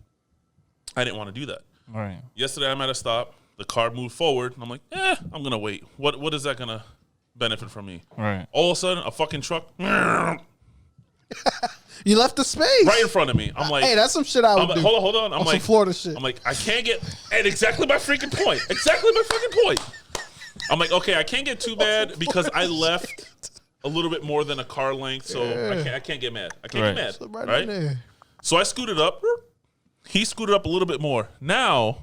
I didn't want to do that. All right. Yesterday I'm at a stop. The car moved forward. And I'm like, I'm going to wait. What is that going to benefit from me? Right. All of a sudden, a fucking truck right You left the space. in front of me. I'm like, Hey, that's some shit I would I'm like, do. hold on. I'm On some like, Florida shit. I'm like, I can't get, and exactly my freaking point. I'm like, okay, I can't get too mad because I left a little bit more than a car length, so I can't get mad. I can't get Slip mad, right in right? there. So I scooted up. He scooted up a little bit more. Now,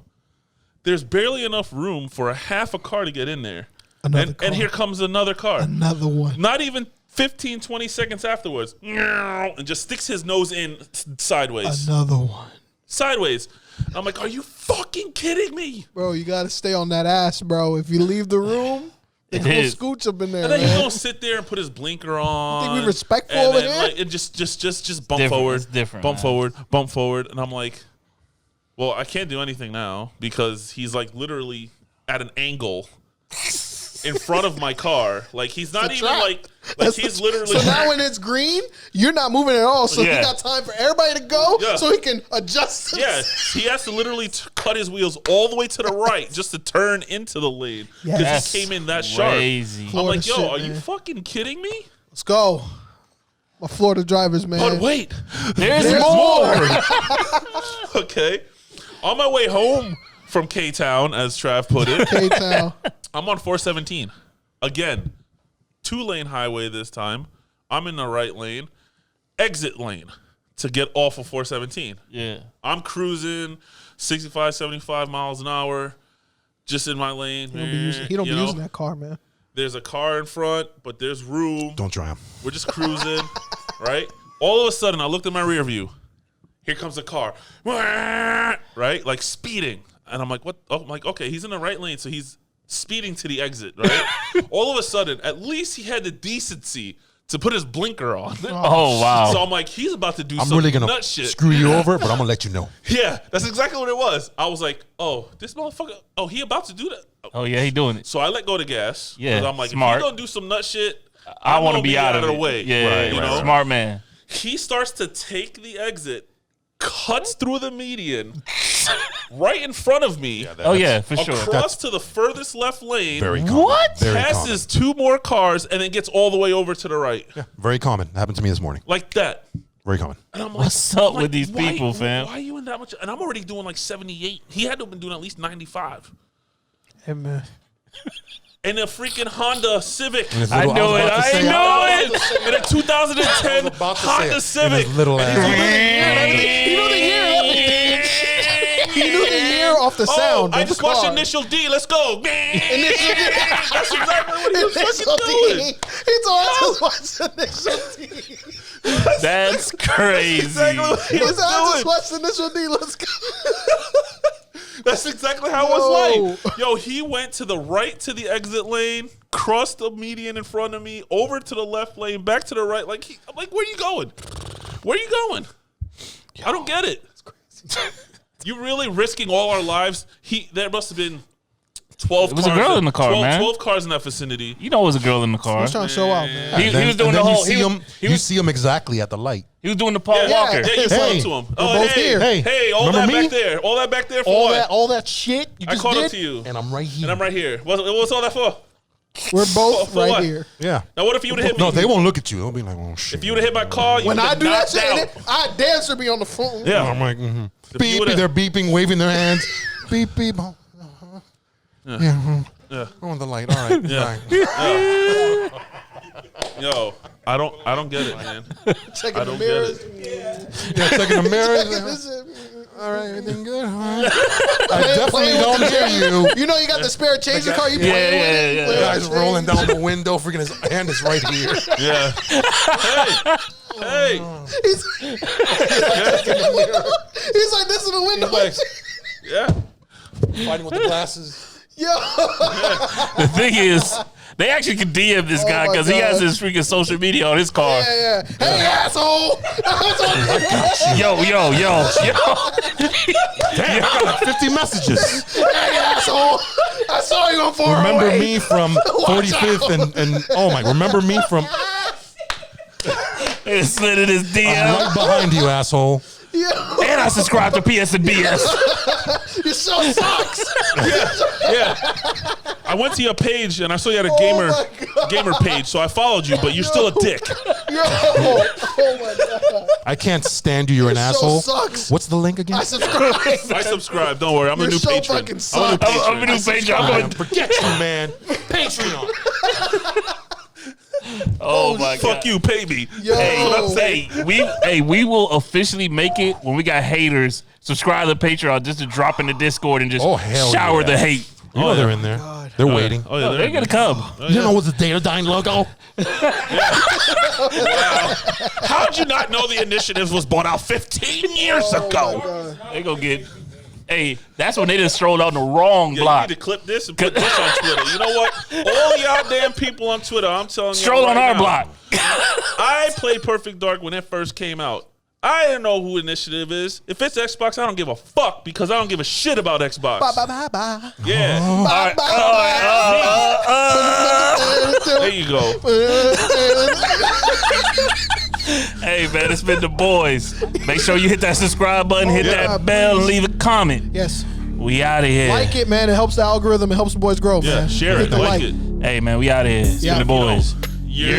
there's barely enough room for a half a car to get in there. Another car. And here comes another car. Another one. Not even 15, 20 seconds afterwards, and just sticks his nose in sideways. Another one. Sideways. I'm like, are you fucking kidding me? Bro, you got to stay on that ass, bro. If you leave the room, they gonna is. scooch up in there, And then he's man. gonna sit there and put his blinker on. Think we respectful and over then, there? like, and just bump Different. forward, It's different, bump man. forward, bump forward, and I'm like, well, I can't do anything now because he's like literally at an angle in front of my car. Like he's not even trap. like That's he's the- literally. So now when it's green, you're not moving at all. So Yeah. he got time for everybody to go Yeah. so he can adjust. Yeah, he has to literally cut his wheels all the way to the right just to turn into the lane because Yes. he came in that sharp. Crazy. I'm Florida like, yo, shit, are you man. fucking kidding me? Let's go. My Florida drivers, man. But wait, There's more. okay. On my way home from K-Town, as Trav put it, K-Town. I'm on 417. Again, 2-lane highway this time. I'm in the right lane. Exit lane to get off of 417. Yeah. I'm cruising 65, 75 miles an hour. just in my lane. He don't be using that car, man. There's a car in front, but there's room. Don't try him. We're just cruising, right? All of a sudden, I looked at my rear view. Here comes a car, right? Like speeding. And I'm like, what? Oh, I'm like, okay, he's in the right lane, so he's speeding to the exit, right? All of a sudden, at least he had the decency to put his blinker on. Oh, wow. So I'm like, he's about to do some really gonna nut shit. screw you over, but I'm gonna let you know. Yeah, that's exactly what it was. I was like, oh, this motherfucker, oh, he about to do that. Oh, yeah, he doing it. So I let go of the gas. Yeah, 'cause I'm like, smart. if he's gonna do some nut shit, I want to be out of the it. way. Yeah, you know? Smart man. He starts to take the exit, cuts through the median, right in front of me. Yeah, for sure. Across to the furthest left lane. Very common. What? Very passes two more cars and then gets all the way over to the right. common. Yeah, very common. Happened to me this morning. Like that. Very common. And I'm like, What's up with these people, fam? Why are you in that much? And I'm already doing like 78. He had to have been doing at least 95. Hey, man. In a freaking Honda Civic. I know it. I know it. In a 2010 Honda Civic. Little ass. He knew the year. He knew the year off the sound. I of the just watched car. Initial D. Let's go. Initial D. That's exactly what he was Initial fucking D. doing. He told us to watch Initial D. That's crazy. Exactly what he He was said, I just doing. watched Initial D. Let's go. That's exactly how it was like. Yo, he went to the right to the exit lane, crossed the median in front of me, over to the left lane, back to the right. Like, I'm like, where are you going? Where are you going? I don't get it. You really risking all our lives? There must have been 12 It was cars. a girl in the car, 12, man. 12 cars in that vicinity. You know it was a girl in the car. He's trying to show out, man. He was doing the whole. You see him exactly at the light. He was doing the Paul Yeah, Walker. yeah, you Hey, spoke to him. we're both here. Hey, all remember that me? back there. All that back there for what? All that shit you I just caught did. up to you. And I'm right here. And I'm right here. What's all that for? We're both For right what? here. Yeah. Now, what if you would have hit me? No, they won't look at you. They'll be like, oh, shit. If you would have hit my car, you When would I have do that knocked shit, out. I dance to be on the phone. Yeah. I'm like, you beep, would've- they're beeping, waving their hands. Beep, beep. Oh, yeah. On the light. All right. Yeah. Fine. Yo, I don't get it, man. Checking I the don't mirrors. Yeah, checking the mirrors. This is- All right, everything good? All right. I definitely don't hear you. You know you got the spare change in the car. You playing with it. yeah. Play The with guy's the rolling change. down the window. Freaking his hand is right here. Yeah. Hey. He's like this in the window. Yeah. Fighting with the glasses. Yo, The thing is, they actually can DM this guy my because he has God. his freaking social media on his car. yeah. Hey, asshole. Yo. Damn, I got like 50 messages. Hey, asshole. I saw you on 408. Remember me from 45th and oh my, remember me from They slid in his I'm DM. right behind you, asshole. Yo, And I subscribed to psandbs. your show sucks. Yeah. I went to your page and I saw you had a my gamer page, so I followed you, but you're still a dick. Yo, oh my God. I can't stand you. You're an Your show asshole. sucks. What's the link again? I subscribe. I subscribe. Don't worry. I'm a Your new show patron. fucking I'm sucks. a new I'm a new page. I'm going. Forget you, man. Patreon. Oh my god. Fuck you, pay me. Yo. We will officially make it when we got haters. Subscribe to Patreon just to drop in the Discord and just Oh, hell shower yeah. the hate. You know they're in there. They're waiting. Oh, yeah, They're gonna come. You know what's the Datadyne logo? How'd you not know the initiative was bought out 15 years ago? They gonna get. Hey, that's when they just strolled on the wrong Yeah, you block. need to clip this and put this on Twitter. You know what? All y'all damn people on Twitter, I'm telling you. Stroll on our now, block. I played Perfect Dark when it first came out. I didn't know who Initiative is. If it's Xbox, I don't give a fuck because I don't give a shit about Xbox. Bye. Yeah. There you go. Hey man, it's been the boys. Make sure you hit that subscribe button, hit that bell, and leave a comment. Yes. We out of here. Like it, man. It helps the algorithm. It helps the boys grow, Yeah, man. share Hit it. the Like it. Hey man, we out of here. It's Yeah. been the boys. Yeah.